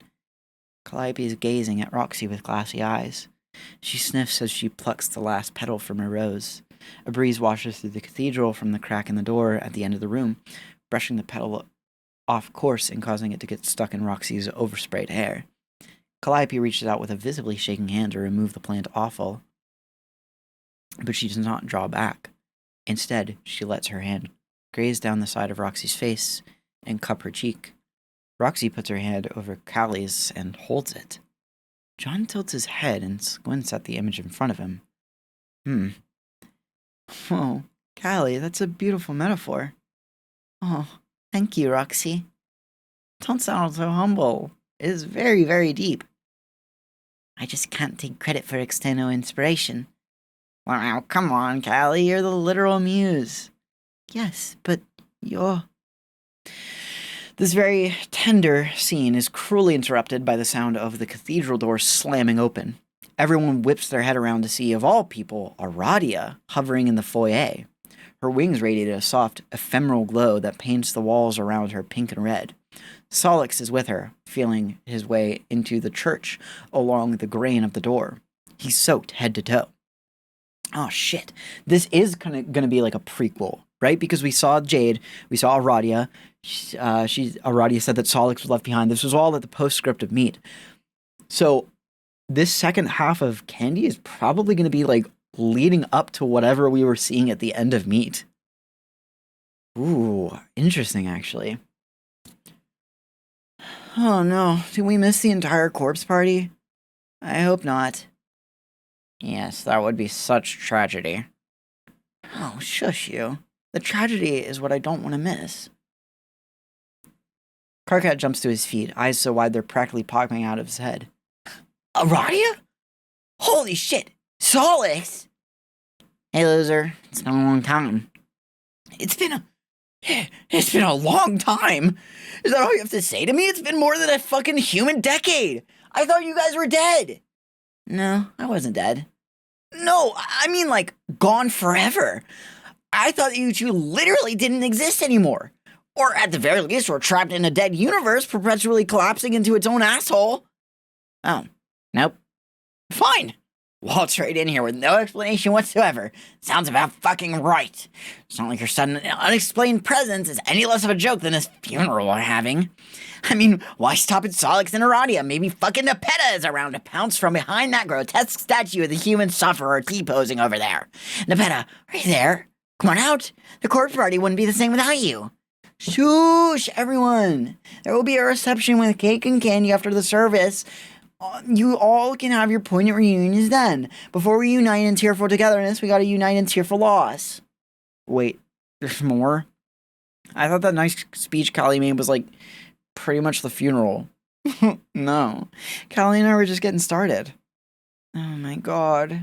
Calliope is gazing at Roxy with glassy eyes. She sniffs as she plucks the last petal from her rose. A breeze washes through the cathedral from the crack in the door at the end of the room, brushing the petal off course and causing it to get stuck in Roxy's oversprayed hair. Calliope reaches out with a visibly shaking hand to remove the plant offal, but she does not draw back. Instead, she lets her hand graze down the side of Roxy's face and cup her cheek. Roxy puts her hand over Callie's and holds it. John tilts his head and squints at the image in front of him. Oh, Callie, that's a beautiful metaphor. Oh, thank you, Roxy. Don't sound so humble. It is very, very deep. I just can't take credit for external inspiration. Wow, come on, Callie, you're the literal muse. Yes, but you're... This very tender scene is cruelly interrupted by the sound of the cathedral door slamming open. Everyone whips their head around to see, of all people, Aradia hovering in the foyer. Her wings radiate a soft, ephemeral glow that paints the walls around her pink and red. Solix is with her, feeling his way into the church along the grain of the door. He's soaked head to toe. Oh shit. This is gonna be like a prequel, right? Because we saw Jade, we saw Aradia. Aradia said that Solix was left behind. This was all at the postscript of Meat. So this second half of Candy is probably gonna be like leading up to whatever we were seeing at the end of Meat. Ooh, interesting actually. Oh no, did we miss the entire corpse party? I hope not. Yes, that would be such tragedy. Oh, shush you. The tragedy is what I don't want to miss. Karkat jumps to his feet, eyes so wide they're practically popping out of his head. Aradia? Holy shit! Solix! Hey, loser. It's been a long time. It's been a long time. Is that all you have to say to me? It's been more than a fucking human decade. I thought you guys were dead. No, I wasn't dead. No, I mean like gone forever. I thought you two literally didn't exist anymore. Or at the very least were trapped in a dead universe perpetually collapsing into its own asshole. Oh, nope. Fine. Waltz right in here with no explanation whatsoever. Sounds about fucking right. It's not like your sudden unexplained presence is any less of a joke than this funeral we're having. I mean, why stop at Solix and Aradia? Maybe fucking Nepeta is around to pounce from behind that grotesque statue of the human sufferer T-posing over there. Nepeta, are you there? Come on out. The corpse party wouldn't be the same without you. Shoosh, everyone. There will be a reception with cake and candy after the service. You all can have your poignant reunions then. Before we unite in tearful togetherness, we gotta unite in tearful loss. Wait, there's more? I thought that nice speech Callie made was like pretty much the funeral. No. Callie and I were just getting started. Oh my god.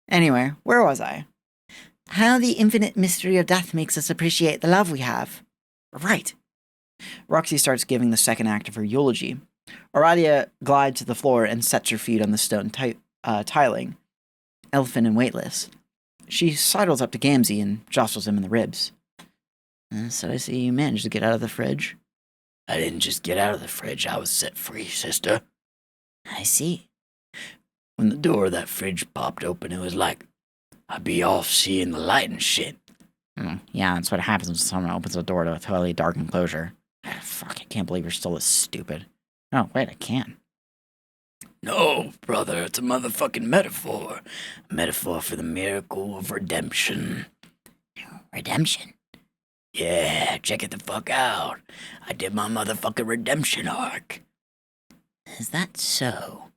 Anyway, where was I? How the infinite mystery of death makes us appreciate the love we have. Right. Roxy starts giving the second act of her eulogy. Aradia glides to the floor and sets her feet on the stone tiling, elfin and weightless. She sidles up to Gamzee and jostles him in the ribs. So I see you managed to get out of the fridge. I didn't just get out of the fridge, I was set free, sister. I see. When the door of that fridge popped open, it was like I'd be off seeing the light and shit. Yeah, that's what happens when someone opens a door to a totally dark enclosure. Fuck, I can't believe you're still this stupid. Oh, wait, I can. No, brother, it's a motherfucking metaphor. A metaphor for the miracle of redemption. Redemption? Yeah, check it the fuck out. I did my motherfucking redemption arc. Is that so?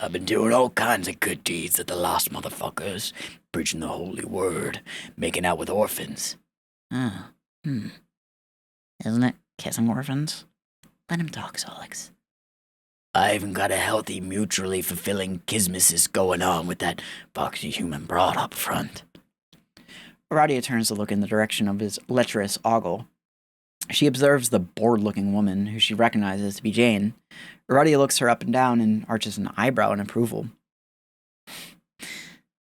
I've been doing all kinds of good deeds at the lost motherfuckers, preaching the holy word, making out with orphans. Oh, Isn't it kissing orphans? Let him talk, Solix. I even got a healthy, mutually fulfilling kismesis going on with that boxy human broad up front. Aradia turns to look in the direction of his lecherous ogle. She observes the bored-looking woman, who she recognizes to be Jane. Aradia looks her up and down and arches an eyebrow in approval.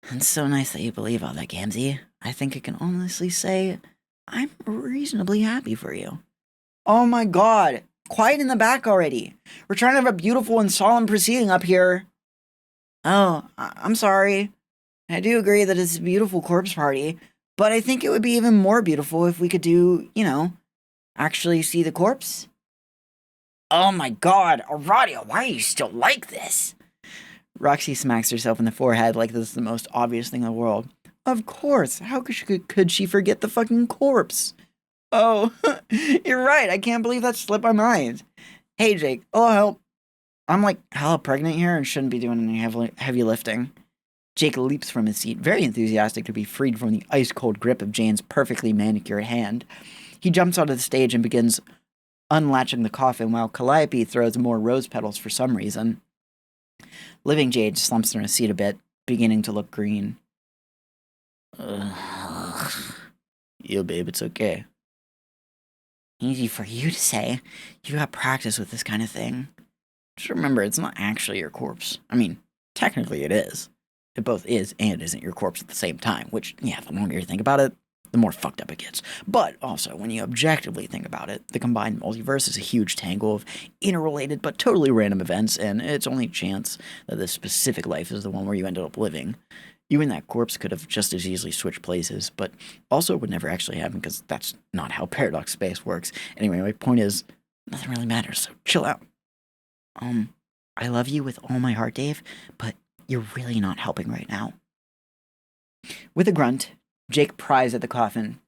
It's so nice that you believe all that, Gamzee. I think I can honestly say I'm reasonably happy for you. Oh my god! Quiet in the back already! We're trying to have a beautiful and solemn proceeding up here. Oh, I'm sorry. I do agree that it's a beautiful corpse party, but I think it would be even more beautiful if we could do, actually see the corpse. Oh my god, Aradia, why are you still like this? Roxy smacks herself in the forehead like this is the most obvious thing in the world. Of course, how could she forget the fucking corpse? Oh, you're right, I can't believe that slipped my mind. Hey Jake, I'll help. I'm like hella pregnant here and shouldn't be doing any heavy lifting. Jake leaps from his seat, very enthusiastic to be freed from the ice-cold grip of Jane's perfectly manicured hand. He jumps onto the stage and begins unlatching the coffin while Calliope throws more rose petals for some reason. Living Jade slumps in her seat a bit, beginning to look green. Yeah, babe, it's okay. Easy for you to say. You got practice with this kind of thing. Just remember, it's not actually your corpse. I mean, technically it is. It both is and isn't your corpse at the same time, which, yeah, the longer you think about it, the more fucked up it gets. But also, when you objectively think about it, the combined multiverse is a huge tangle of interrelated but totally random events, and it's only chance that this specific life is the one where you ended up living. You and that corpse could have just as easily switched places, but also would never actually happen because that's not how paradox space works. Anyway, my point is, nothing really matters, so chill out. I love you with all my heart, Dave, but you're really not helping right now. With a grunt, Jake pries at the coffin.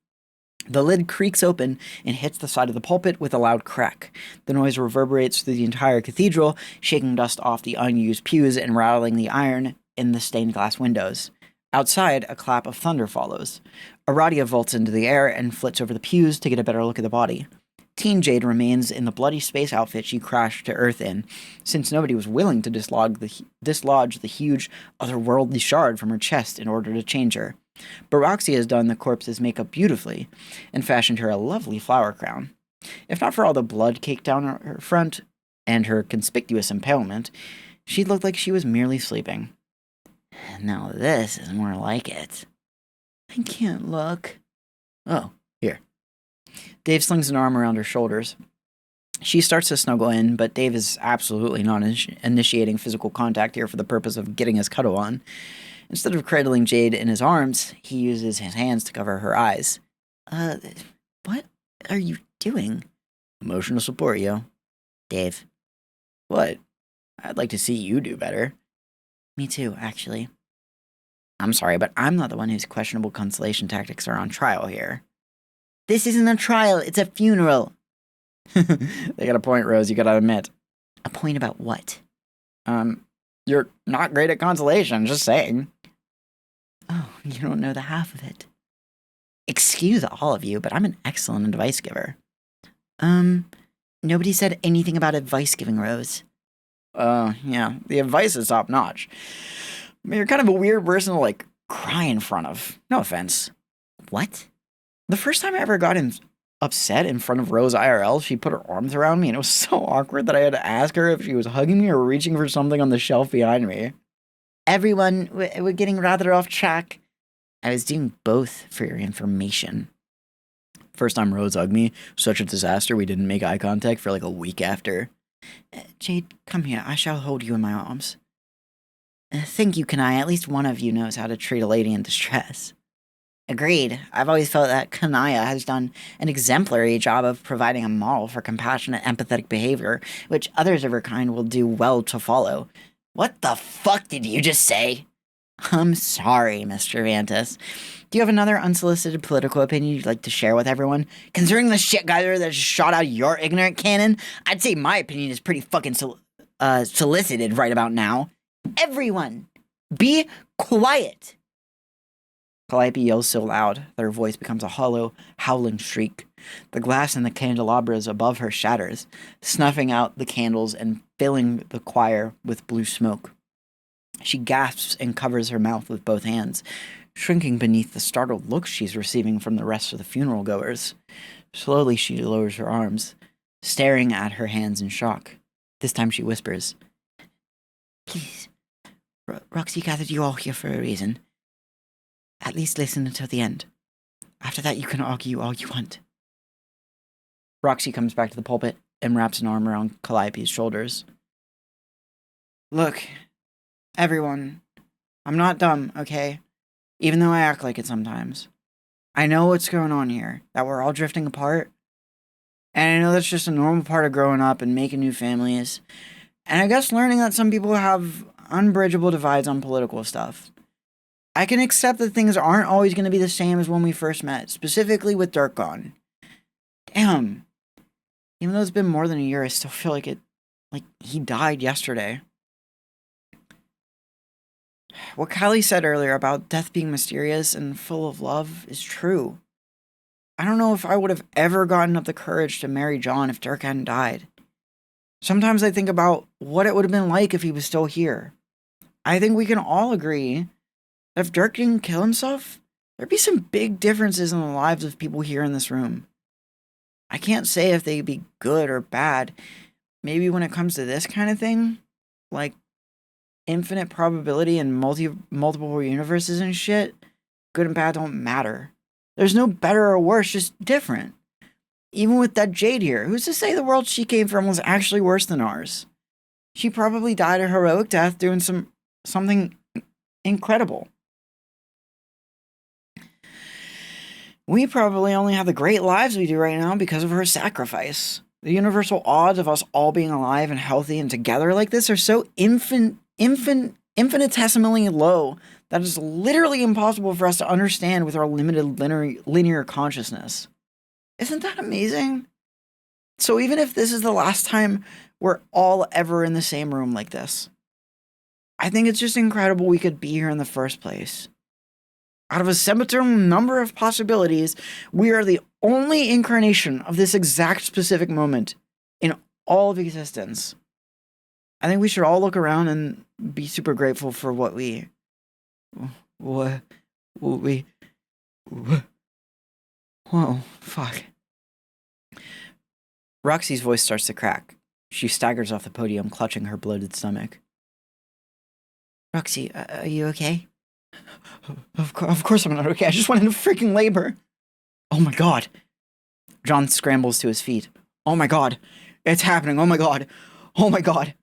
The lid creaks open and hits the side of the pulpit with a loud crack. The noise reverberates through the entire cathedral, shaking dust off the unused pews and rattling the iron in the stained glass windows. Outside, a clap of thunder follows. Aradia vaults into the air and flits over the pews to get a better look at the body. Teen Jade remains in the bloody space outfit she crashed to Earth in, since nobody was willing to dislodge the huge, otherworldly shard from her chest in order to change her. But Roxy has done the corpse's makeup beautifully, and fashioned her a lovely flower crown. If not for all the blood caked down her front, and her conspicuous impalement, she'd look like she was merely sleeping. Now this is more like it. I can't look. Oh, here. Dave slings an arm around her shoulders. She starts to snuggle in, but Dave is absolutely not initiating physical contact here for the purpose of getting his cuddle on. Instead of cradling Jade in his arms, he uses his hands to cover her eyes. What are you doing? Emotional support, yo. Dave. What? I'd like to see you do better. Me too, actually. I'm sorry, but I'm not the one whose questionable consolation tactics are on trial here. This isn't a trial, it's a funeral. They got a point, Rose, you gotta admit. A point about what? You're not great at consolation, just saying. Oh, you don't know the half of it. Excuse all of you, but I'm an excellent advice giver. Nobody said anything about advice giving, Rose. Yeah, the advice is top notch. I mean, you're kind of a weird person to, cry in front of. No offense. What? The first time I ever got upset in front of Rose IRL, she put her arms around me, and it was so awkward that I had to ask her if she was hugging me or reaching for something on the shelf behind me. Everyone, we're getting rather off track. I was doing both for your information. First time Rose hugged me, such a disaster we didn't make eye contact for a week after. Jade, come here. I shall hold you in my arms. Thank you, Kanai. At least one of you knows how to treat a lady in distress. Agreed. I've always felt that Kanaya has done an exemplary job of providing a model for compassionate, empathetic behavior, which others of her kind will do well to follow. What the fuck did you just say? I'm sorry, Mr. Vantis. Do you have another unsolicited political opinion you'd like to share with everyone? Considering the shit geyser that just shot out your ignorant cannon, I'd say my opinion is pretty fucking solicited right about now. Everyone, be quiet. Calliope yells so loud that her voice becomes a hollow, howling shriek. The glass in the candelabras above her shatters, snuffing out the candles and filling the choir with blue smoke. She gasps and covers her mouth with both hands, shrinking beneath the startled looks she's receiving from the rest of the funeral goers. Slowly she lowers her arms, staring at her hands in shock. This time she whispers, Please, Roxy gathered you all here for a reason. At least listen until the end. After that, you can argue all you want. Roxy comes back to the pulpit and wraps an arm around Calliope's shoulders. Look, everyone, I'm not dumb, okay? Even though I act like it sometimes. I know what's going on here, that we're all drifting apart. And I know that's just a normal part of growing up and making new families. And I guess learning that some people have unbridgeable divides on political stuff. I can accept that things aren't always going to be the same as when we first met, specifically with Dirk gone. Damn. Even though it's been more than a year, I still feel like he died yesterday. What Callie said earlier about death being mysterious and full of love is true. I don't know if I would have ever gotten up the courage to marry John if Dirk hadn't died. Sometimes I think about what it would have been like if he was still here. I think we can all agree that if Dirk didn't kill himself, there'd be some big differences in the lives of people here in this room. I can't say if they'd be good or bad. Maybe when it comes to this kind of thing, like infinite probability and multiple universes and shit, good and bad don't matter. There's no better or worse, just different. Even with that Jade here, who's to say the world she came from was actually worse than ours? She probably died a heroic death doing something incredible. We probably only have the great lives we do right now because of her sacrifice. The universal odds of us all being alive and healthy and together like this are so infinitesimally low that it's literally impossible for us to understand with our limited linear consciousness. Isn't that amazing? So even if this is the last time we're all ever in the same room like this, I think it's just incredible we could be here in the first place. Out of a sempiternal number of possibilities, we are the only incarnation of this exact specific moment in all of existence. I think we should all look around and be super grateful for what we... Whoa, fuck. Roxy's voice starts to crack. She staggers off the podium, clutching her bloated stomach. Roxy, are you okay? Of course I'm not okay. I just went into freaking labor. Oh my god. John scrambles to his feet. Oh my god. It's happening. Oh my god. Oh my god.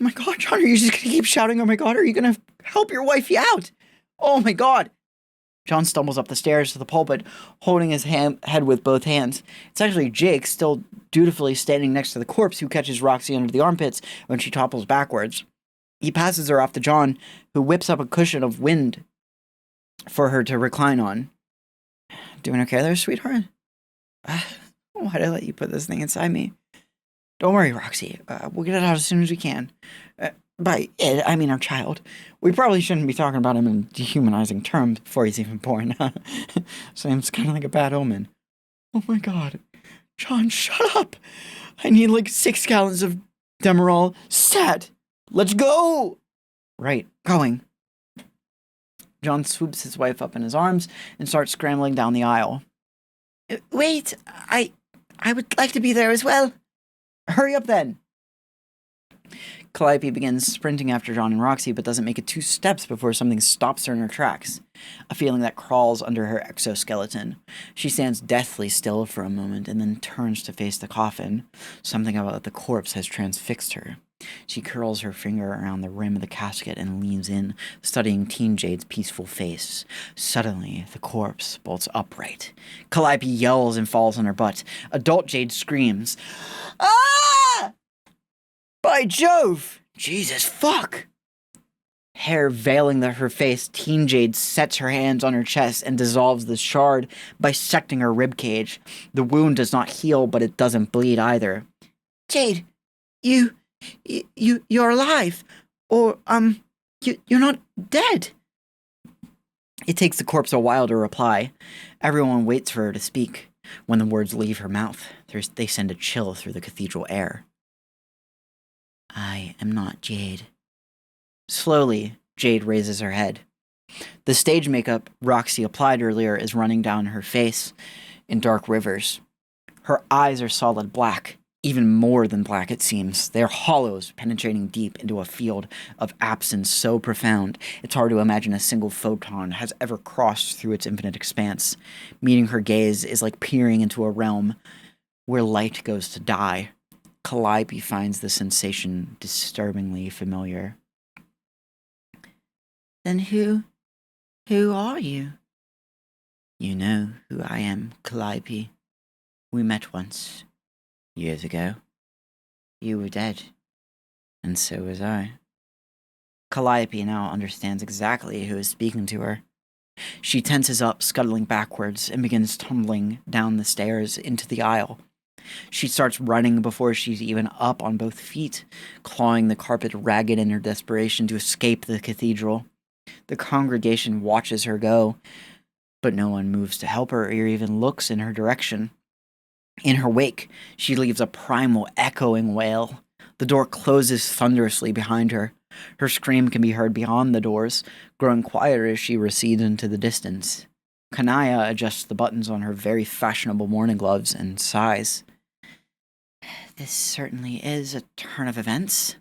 Oh my god, John, are you just gonna keep shouting, oh my god? Are you gonna help your wifey out? Oh my god. John stumbles up the stairs to the pulpit, holding his head with both hands. It's actually Jake, still dutifully standing next to the corpse, who catches Roxy under the armpits when she topples backwards. He passes her off to John, who whips up a cushion of wind for her to recline on. Doing okay there, sweetheart? Why'd I let you put this thing inside me? Don't worry, Roxy. We'll get it out as soon as we can. By it, I mean our child. We probably shouldn't be talking about him in dehumanizing terms before he's even born. Seems kind of like a bad omen. Oh my god. John, shut up! I need like 6 gallons of Demerol. Set! Let's go! Right, going. John swoops his wife up in his arms and starts scrambling down the aisle. Wait, I would like to be there as well. Hurry up then. Calliope begins sprinting after John and Roxy, but doesn't make it 2 steps before something stops her in her tracks. A feeling that crawls under her exoskeleton. She stands deathly still for a moment and then turns to face the coffin. Something about the corpse has transfixed her. She curls her finger around the rim of the casket and leans in, studying Teen Jade's peaceful face. Suddenly, the corpse bolts upright. Calliope yells and falls on her butt. Adult Jade screams, "Ah! By Jove! Jesus fuck!" Hair veiling her face, Teen Jade sets her hands on her chest and dissolves the shard, bisecting her ribcage. The wound does not heal, but it doesn't bleed either. Jade, you're alive. Or, you're not dead. It takes the corpse a while to reply. Everyone waits for her to speak. When the words leave her mouth, they send a chill through the cathedral air. I am not Jade. Slowly, Jade raises her head. The stage makeup Roxy applied earlier is running down her face in dark rivers. Her eyes are solid black, even more than black it seems. They are hollows penetrating deep into a field of absence so profound it's hard to imagine a single photon has ever crossed through its infinite expanse. Meeting her gaze is like peering into a realm where light goes to die. Calliope finds the sensation disturbingly familiar. Then who are you? You know who I am, Calliope. We met once, years ago. You were dead, and so was I. Calliope now understands exactly who is speaking to her. She tenses up, scuttling backwards, and begins tumbling down the stairs into the aisle. She starts running before she's even up on both feet, clawing the carpet ragged in her desperation to escape the cathedral. The congregation watches her go, but no one moves to help her or even looks in her direction. In her wake, she leaves a primal, echoing wail. The door closes thunderously behind her. Her scream can be heard beyond the doors, growing quieter as she recedes into the distance. Kanaya adjusts the buttons on her very fashionable morning gloves and sighs. This certainly is a turn of events,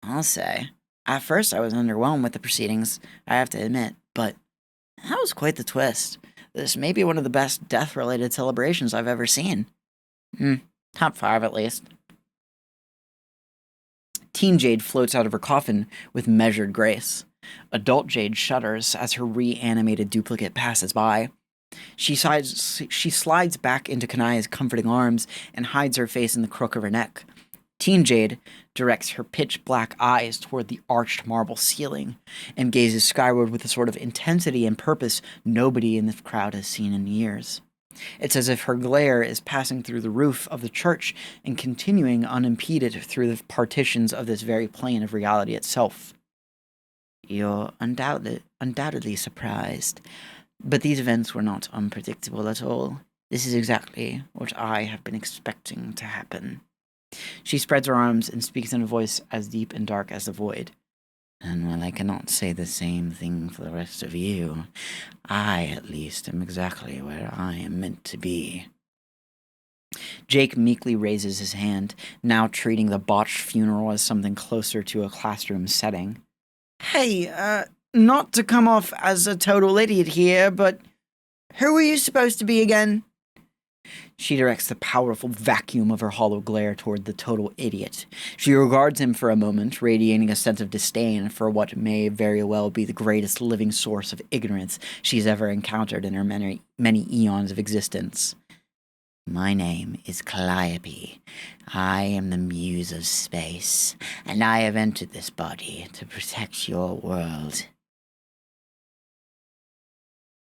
I'll say. At first I was underwhelmed with the proceedings, I have to admit, but that was quite the twist. This may be one of the best death-related celebrations I've ever seen. Top 5 at least. Teen Jade floats out of her coffin with measured grace. Adult Jade shudders as her reanimated duplicate passes by. She slides back into Kanaya's comforting arms and hides her face in the crook of her neck. Teen Jade directs her pitch-black eyes toward the arched marble ceiling and gazes skyward with a sort of intensity and purpose nobody in the crowd has seen in years. It's as if her glare is passing through the roof of the church and continuing unimpeded through the partitions of this very plane of reality itself. You're undoubtedly surprised, but these events were not unpredictable at all. This is exactly what I have been expecting to happen. She spreads her arms and speaks in a voice as deep and dark as the void. And while I cannot say the same thing for the rest of you, I, at least, am exactly where I am meant to be. Jake meekly raises his hand, now treating the botched funeral as something closer to a classroom setting. Hey, not to come off as a total idiot here, but who were you supposed to be again? She directs the powerful vacuum of her hollow glare toward the total idiot. She regards him for a moment, radiating a sense of disdain for what may very well be the greatest living source of ignorance she's ever encountered in her many eons of existence. My name is Calliope. I am the muse of space, and I have entered this body to protect your world.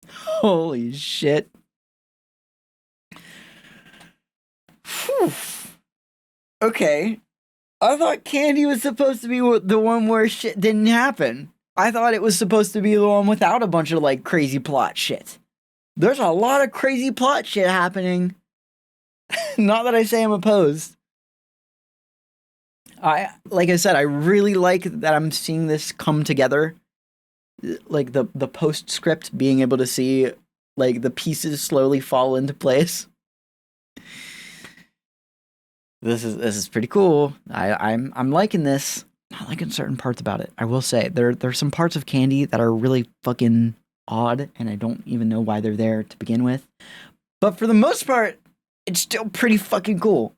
Holy shit. Whew. Okay. I thought Candy was supposed to be the one where shit didn't happen. I thought it was supposed to be the one without a bunch of, like, crazy plot shit. There's a lot of crazy plot shit happening. Not that I say I'm opposed. Like I said, I really like that I'm seeing this come together. Like, the postscript, being able to see, like, the pieces slowly fall into place. This is pretty cool. I'm liking this. Not liking certain parts about it. I will say there's some parts of Candy that are really fucking odd, and I don't even know why they're there to begin with. But for the most part, it's still pretty fucking cool.